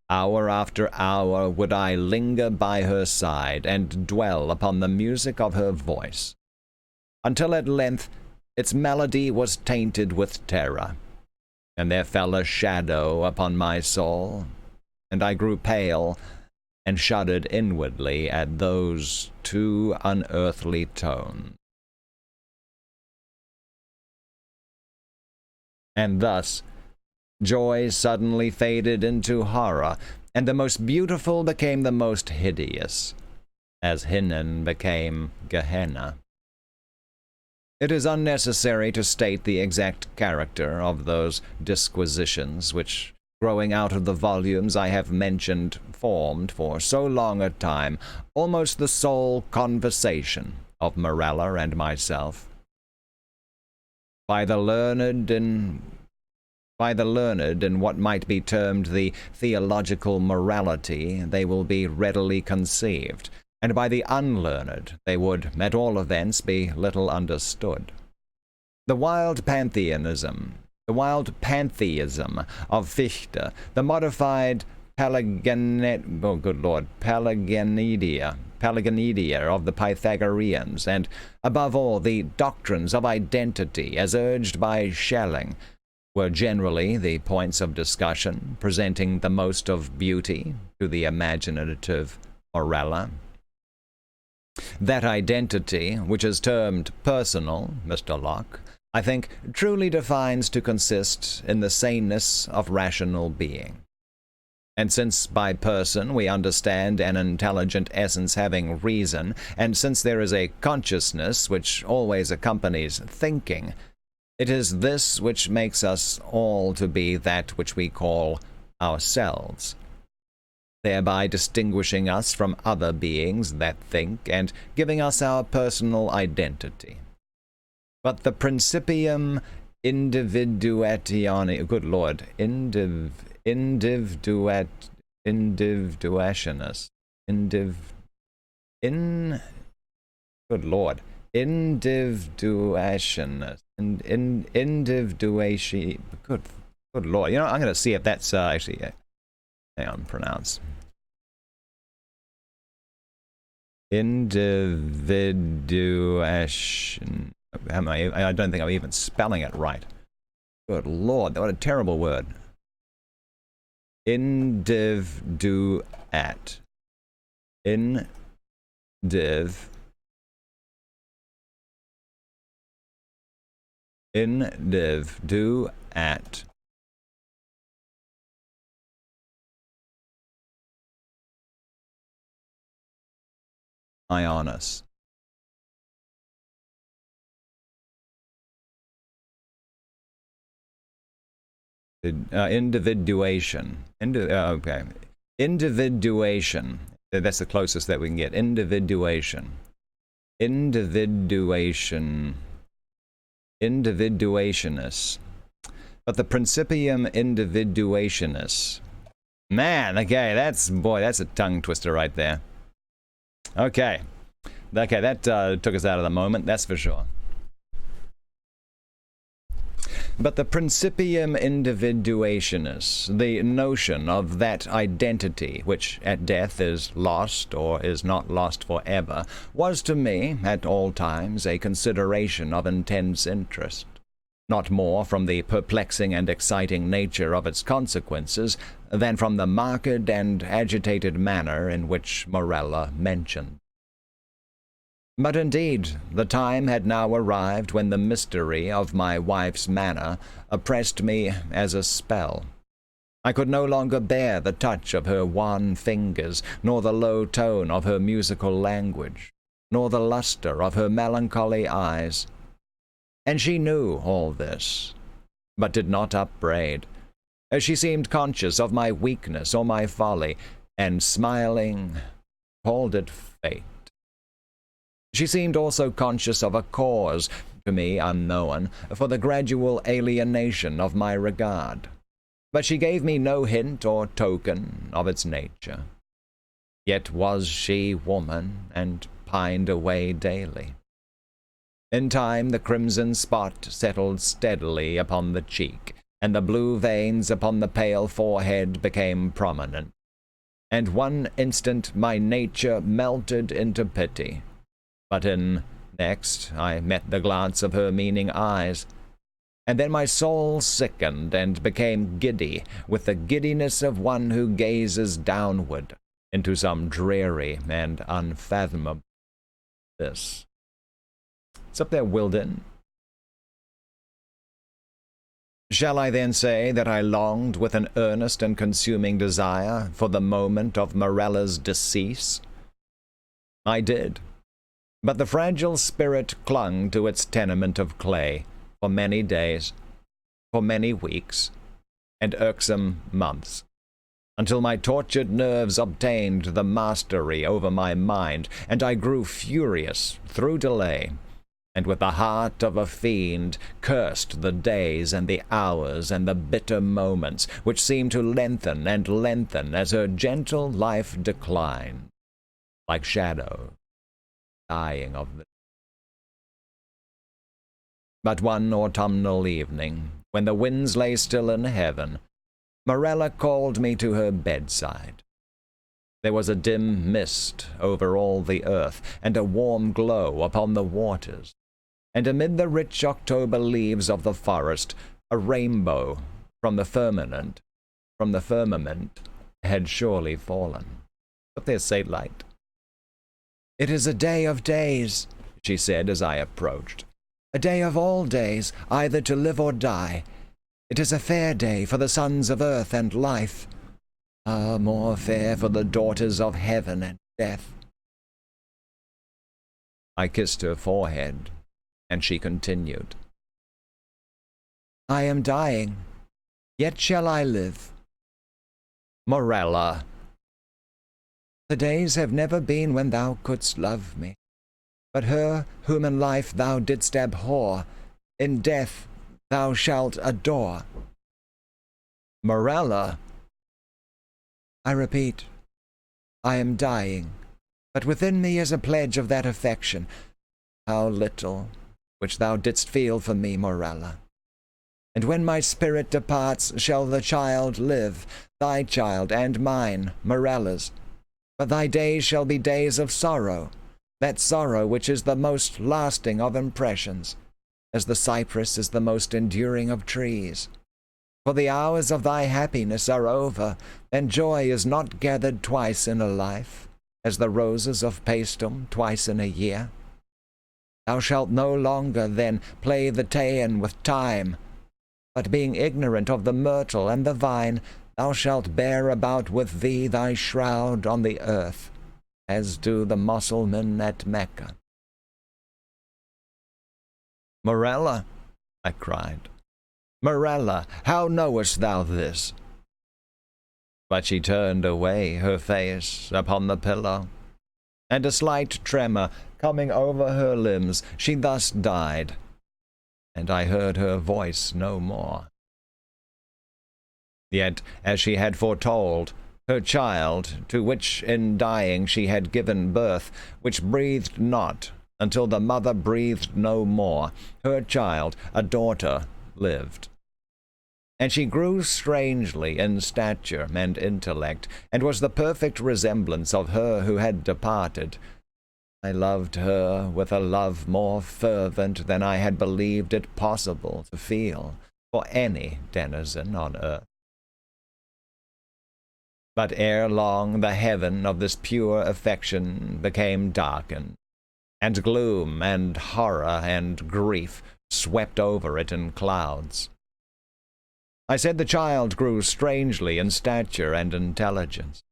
hour after hour, would I linger by her side, and dwell upon the music of her voice, until at length its melody was tainted with terror, and there fell a shadow upon my soul, and I grew pale, and shuddered inwardly at those two unearthly tones. And thus, joy suddenly faded into horror, and the most beautiful became the most hideous, as Hinnon became Gehenna. It is unnecessary to state the exact character of those disquisitions which, growing out of the volumes I have mentioned, formed, for so long a time, almost the sole conversation of Morella and myself. By the learned in what might be termed the theological morality they will be readily conceived, and by the unlearned they would, at all events, be little understood. The wild pantheism of Fichte, the modified Pelaginedia of the Pythagoreans, and, above all, the doctrines of identity as urged by Schelling, were generally the points of discussion, presenting the most of beauty to the imaginative Morella. That identity, which is termed personal, Mr. Locke, I think, truly defines to consist in the saneness of rational being. And since by person we understand an intelligent essence having reason, and since there is a consciousness which always accompanies thinking, it is this which makes us all to be that which we call ourselves, thereby distinguishing us from other beings that think, and giving us our personal identity. But the principium individuatione, good Lord, individuationis, good Lord, individuationis, individuation, good Lord, you know, I'm going to see if that's actually, hang on, pronounce. Individuation. I don't think I'm even spelling it right. Good Lord, what a terrible word. Individuat. Individuat. Ionis. Individuation. Okay. Individuation. That's the closest that we can get. Individuation. Individuation. Individuationist. But the principium individuationis. Man, okay, that's a tongue twister right there. Okay, that took us out of the moment, that's for sure. But the principium individuationis, the notion of that identity which at death is lost or is not lost forever, was to me at all times a consideration of intense interest. Not more from the perplexing and exciting nature of its consequences than from the marked and agitated manner in which Morella mentioned. But indeed, the time had now arrived when the mystery of my wife's manner oppressed me as a spell. I could no longer bear the touch of her wan fingers, nor the low tone of her musical language, nor the lustre of her melancholy eyes. And she knew all this, but did not upbraid. She seemed conscious of my weakness or my folly, and smiling, called it fate. She seemed also conscious of a cause, to me unknown, for the gradual alienation of my regard, but she gave me no hint or token of its nature. Yet was she woman, and pined away daily. In time the crimson spot settled steadily upon the cheek, and the blue veins upon the pale forehead became prominent, and one instant my nature melted into pity. But in next I met the glance of her meaning eyes, and then my soul sickened and became giddy with the giddiness of one who gazes downward into some dreary and unfathomable abyss. It's up there, Wilden. Shall I then say that I longed with an earnest and consuming desire for the moment of Morella's decease? I did. But the fragile spirit clung to its tenement of clay for many days, for many weeks, and irksome months, until my tortured nerves obtained the mastery over my mind, and I grew furious through delay, and with the heart of a fiend cursed the days and the hours and the bitter moments which seemed to lengthen and lengthen as her gentle life declined, like shadows dying of the. But one autumnal evening, when the winds lay still in heaven, Morella called me to her bedside. There was a dim mist over all the earth, and a warm glow upon the waters, and amid the rich October leaves of the forest, a rainbow from the firmament had surely fallen. But there's say light. "It is a day of days," she said as I approached. "A day of all days, either to live or die. It is a fair day for the sons of earth and life. Ah, more fair for the daughters of heaven and death." I kissed her forehead, and she continued. "I am dying, yet shall I live." "Morella." "The days have never been when thou couldst love me, but her whom in life thou didst abhor, in death thou shalt adore." "Morella." "I repeat, I am dying, but within me is a pledge of that affection, how little, which thou didst feel for me, Morella. And when my spirit departs, shall the child live, thy child and mine, Morella's. But thy days shall be days of sorrow, that sorrow which is the most lasting of impressions, as the cypress is the most enduring of trees. For the hours of thy happiness are over, and joy is not gathered twice in a life, as the roses of Paestum twice in a year. Thou shalt no longer then play the Teian with time, but being ignorant of the myrtle and the vine, thou shalt bear about with thee thy shroud on the earth, as do the Mussulmen at Mecca." "Morella," I cried, "Morella, how knowest thou this?" But she turned away her face upon the pillow, and a slight tremor coming over her limbs, she thus died, and I heard her voice no more. Yet, as she had foretold, her child, to which in dying she had given birth, which breathed not until the mother breathed no more, her child, a daughter, lived. And she grew strangely in stature and intellect, and was the perfect resemblance of her who had departed. I loved her with a love more fervent than I had believed it possible to feel for any denizen on earth. But ere long the heaven of this pure affection became darkened, and gloom and horror and grief swept over it in clouds. I said the child grew strangely in stature and intelligence.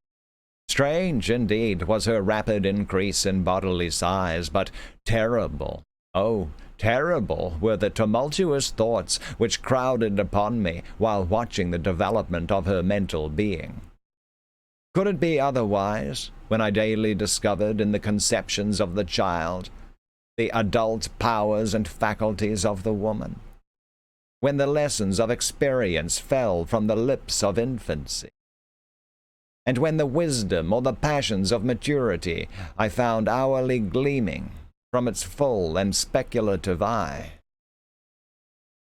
Strange, indeed, was her rapid increase in bodily size, but terrible, oh, terrible were the tumultuous thoughts which crowded upon me while watching the development of her mental being. Could it be otherwise, when I daily discovered in the conceptions of the child the adult powers and faculties of the woman? When the lessons of experience fell from the lips of infancy? And when the wisdom or the passions of maturity I found hourly gleaming from its full and speculative eye?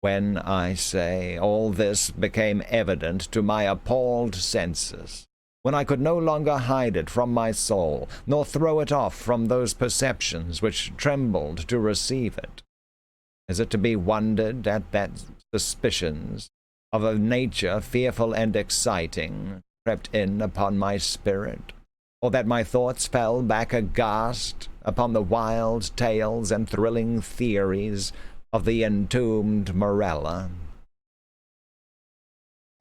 When, I say, all this became evident to my appalled senses, when I could no longer hide it from my soul, nor throw it off from those perceptions which trembled to receive it, is it to be wondered at that suspicions of a nature fearful and exciting crept in upon my spirit, or that my thoughts fell back aghast upon the wild tales and thrilling theories of the entombed Morella?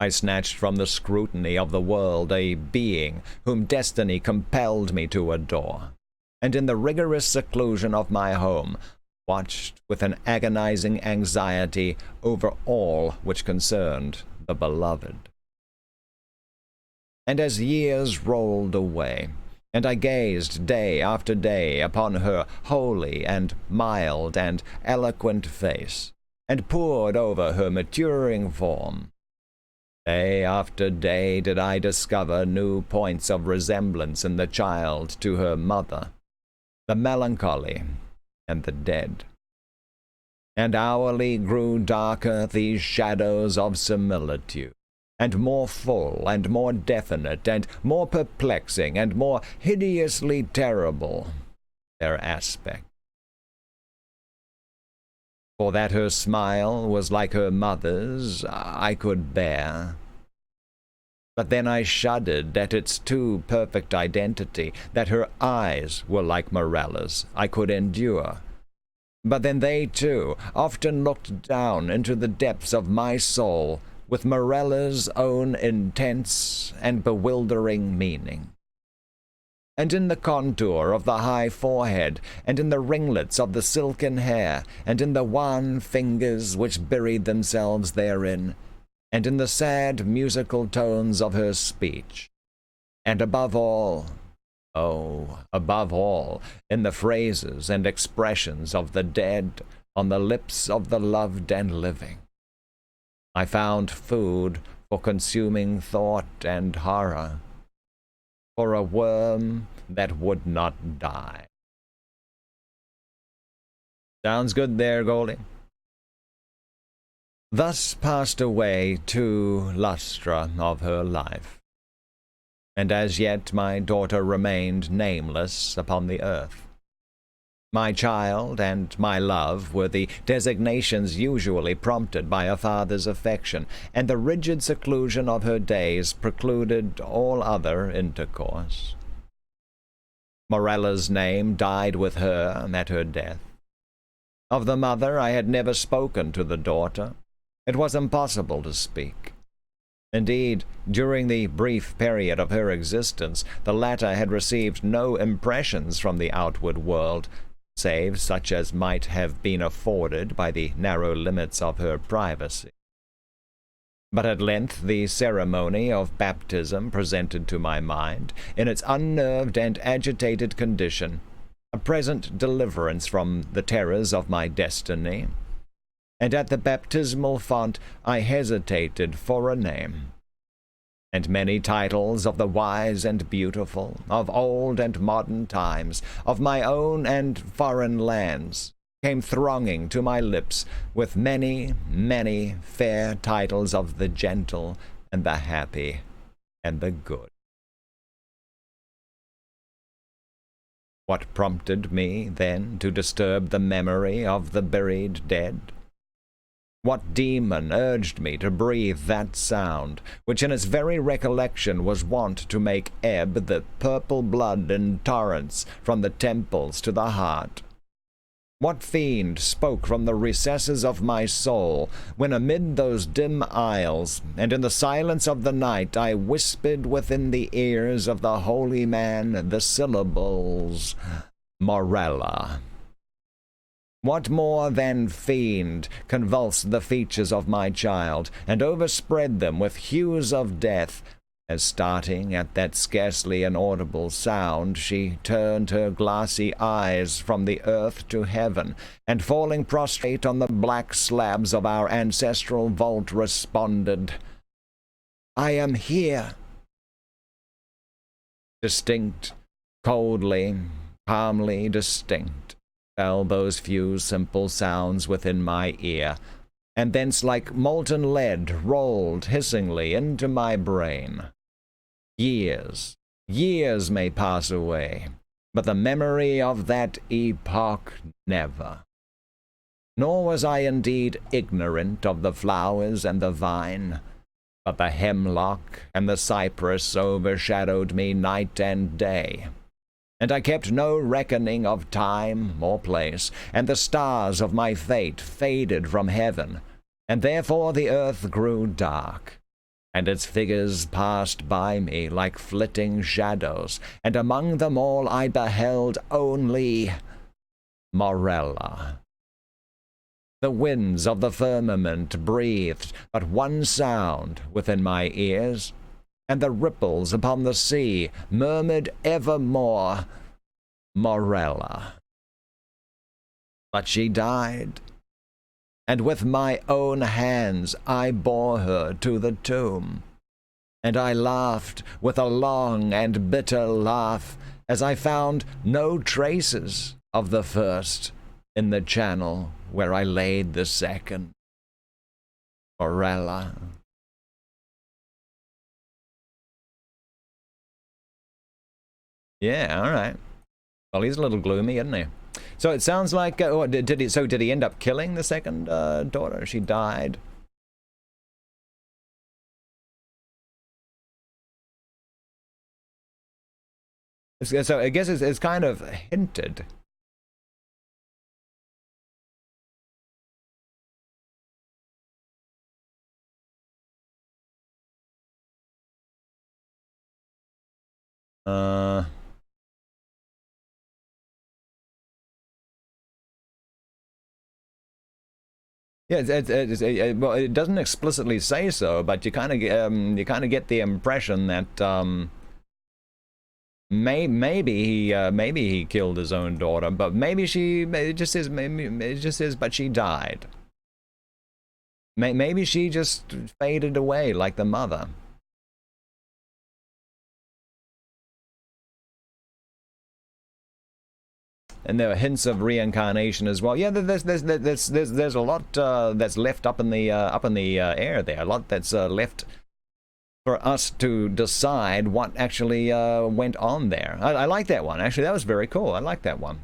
I snatched from the scrutiny of the world a being whom destiny compelled me to adore, and in the rigorous seclusion of my home watched with an agonizing anxiety over all which concerned the beloved. And as years rolled away, and I gazed day after day upon her holy and mild and eloquent face, and pored over her maturing form, day after day did I discover new points of resemblance in the child to her mother, the melancholy and the dead. And hourly grew darker these shadows of similitude, and more full and more definite and more perplexing and more hideously terrible their aspect. For that her smile was like her mother's, I could bear. But then I shuddered at its too perfect identity. That her eyes were like Morella's, I could endure. But then they, too, often looked down into the depths of my soul with Morella's own intense and bewildering meaning. And in the contour of the high forehead, and in the ringlets of the silken hair, and in the wan fingers which buried themselves therein, and in the sad musical tones of her speech, and above all, oh, above all, in the phrases and expressions of the dead on the lips of the loved and living, I found food for consuming thought and horror, for a worm that would not die. Sounds good there, Goldie? Thus passed away 2 lustra of her life, and as yet my daughter remained nameless upon the earth. My child and my love were the designations usually prompted by a father's affection, and the rigid seclusion of her days precluded all other intercourse. Morella's name died with her at her death. Of the mother I had never spoken to the daughter. It was impossible to speak. Indeed, during the brief period of her existence, the latter had received no impressions from the outward world, save such as might have been afforded by the narrow limits of her privacy. But at length the ceremony of baptism presented to my mind, in its unnerved and agitated condition, a present deliverance from the terrors of my destiny, and at the baptismal font I hesitated for a name. and many titles of the wise and beautiful, of old and modern times, of my own and foreign lands, came thronging to my lips with many, many fair titles of the gentle and the happy and the good. What prompted me, then, to disturb the memory of the buried dead? What demon urged me to breathe that sound, which in its very recollection was wont to make ebb the purple blood in torrents from the temples to the heart? What fiend spoke from the recesses of my soul, when amid those dim aisles, and in the silence of the night, I whispered within the ears of the holy man the syllables, Morella? What more than fiend convulsed the features of my child, and overspread them with hues of death, as starting at that scarcely inaudible sound, she turned her glassy eyes from the earth to heaven, and falling prostrate on the black slabs of our ancestral vault, responded, I am here. Distinct, coldly, calmly distinct, fell those few simple sounds within my ear, and thence like molten lead rolled hissingly into my brain. Years, years may pass away, but the memory of that epoch never. Nor was I indeed ignorant of the flowers and the vine, but the hemlock and the cypress overshadowed me night and day, and I kept no reckoning of time or place, and the stars of my fate faded from heaven, and therefore the earth grew dark, and its figures passed by me like flitting shadows, and among them all I beheld only Morella. The winds of the firmament breathed but one sound within my ears, and the ripples upon the sea murmured evermore, Morella. But she died, and with my own hands I bore her to the tomb, and I laughed with a long and bitter laugh as I found no traces of the first in the channel where I laid the second. Morella. Yeah, all right. Well, he's a little gloomy, isn't he? So it sounds like, did he end up killing the second daughter? She died. So I guess it's kind of hinted. Yeah, well, it doesn't explicitly say so, but you kind of get the impression that maybe he killed his own daughter, but maybe it just says but she died. Maybe she just faded away like the mother. And there are hints of reincarnation as well. Yeah, there's a lot that's left up in the air there. A lot that's left for us to decide what actually went on there. I like that one. Actually, that was very cool. I like that one.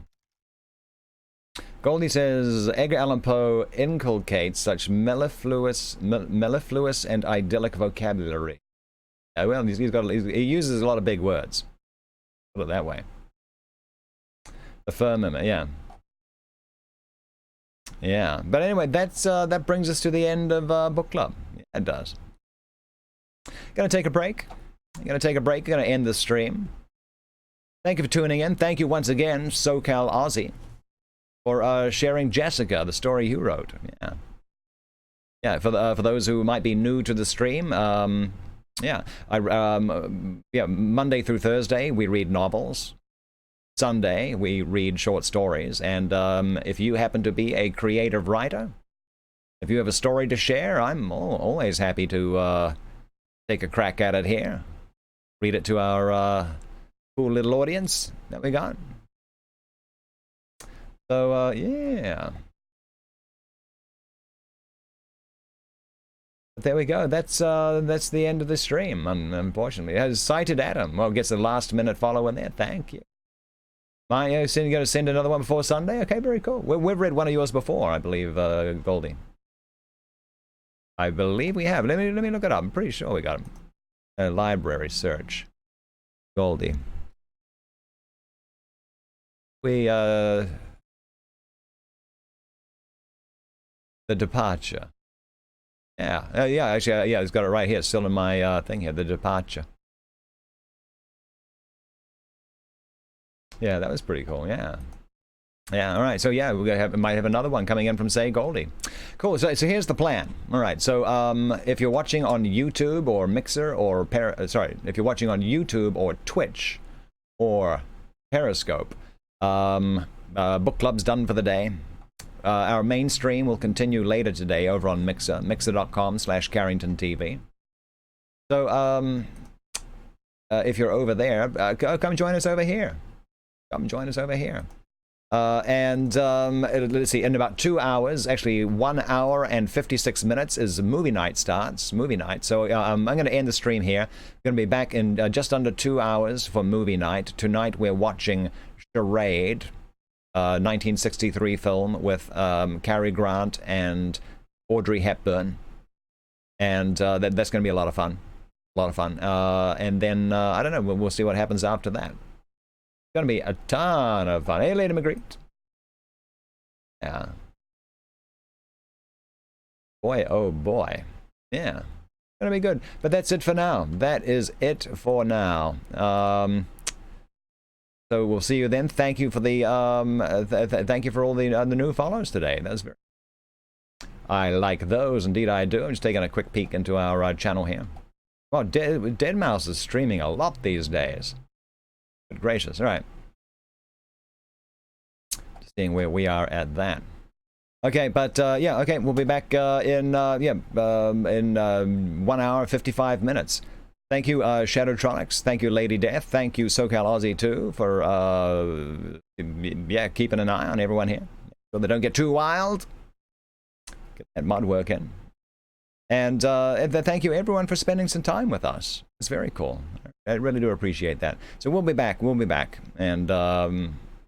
Goldie says Edgar Allan Poe inculcates such mellifluous and idyllic vocabulary. Well, he uses a lot of big words. Put it that way. The firmament, yeah. Yeah, but anyway, that brings us to the end of book club. Yeah, it does. Gonna take a break. Gonna end the stream. Thank you for tuning in. Thank you once again, SoCal Ozzie, for sharing Jessica, the story you wrote. Yeah. Yeah, for those who might be new to the stream, yeah, Monday through Thursday we read novels. Sunday we read short stories, and if you happen to be a creative writer, if you have a story to share, I'm always happy to take a crack at it here. Read it to our cool little audience that we got. So, yeah. But there we go. That's the end of the stream, unfortunately. It has cited Adam. Well, gets a last-minute follow in there. Thank you. You're going to send another one before Sunday? Okay, very cool. We've read one of yours before, I believe, Goldie. I believe we have. Let me look it up. I'm pretty sure we got him. Library search. Goldie. The Departure. Yeah, yeah, actually, yeah, it's got it right here, still in my thing here, The Departure. Yeah, that was pretty cool, yeah. Yeah, all right, so yeah, might have another one coming in from, say, Goldie. Cool, so here's the plan. All right, so if you're watching on YouTube or Mixer or, if you're watching on YouTube or Twitch or Periscope, book club's done for the day. Our main stream will continue later today over on Mixer, mixer.com/CarringtonTV. So, if you're over there, come join us over here. Come join us over here. And let's see, in about 2 hours, actually 1 hour and 56 minutes is movie night starts, movie night. So I'm going to end the stream here. Going to be back in just under 2 hours for movie night. Tonight we're watching Charade. 1963 film with Cary Grant and Audrey Hepburn, and that's going to be a lot of fun, and then I don't know, we'll see what happens after that. It's going to be a ton of fun. Hey, Lady Magritte. Yeah. Boy, oh boy. Yeah. Going to be good. But that's it for now. That is it for now. So we'll see you then. Thank you for the thank you for all the new follows today. That's very. I like those, indeed I do. I'm just taking a quick peek into our channel here. Well, Dead Mouse is streaming a lot these days. Good gracious! All right. Just seeing where we are at that. Okay, but yeah, okay, we'll be back in 1 hour 55 minutes. Thank you, Shadowtronics. Thank you, Lady Death. Thank you, SoCal Ozzie, too, for, yeah, keeping an eye on everyone here so they don't get too wild. Get that mod work in. And thank you, everyone, for spending some time with us. It's very cool. I really do appreciate that. So we'll be back. We'll be back. And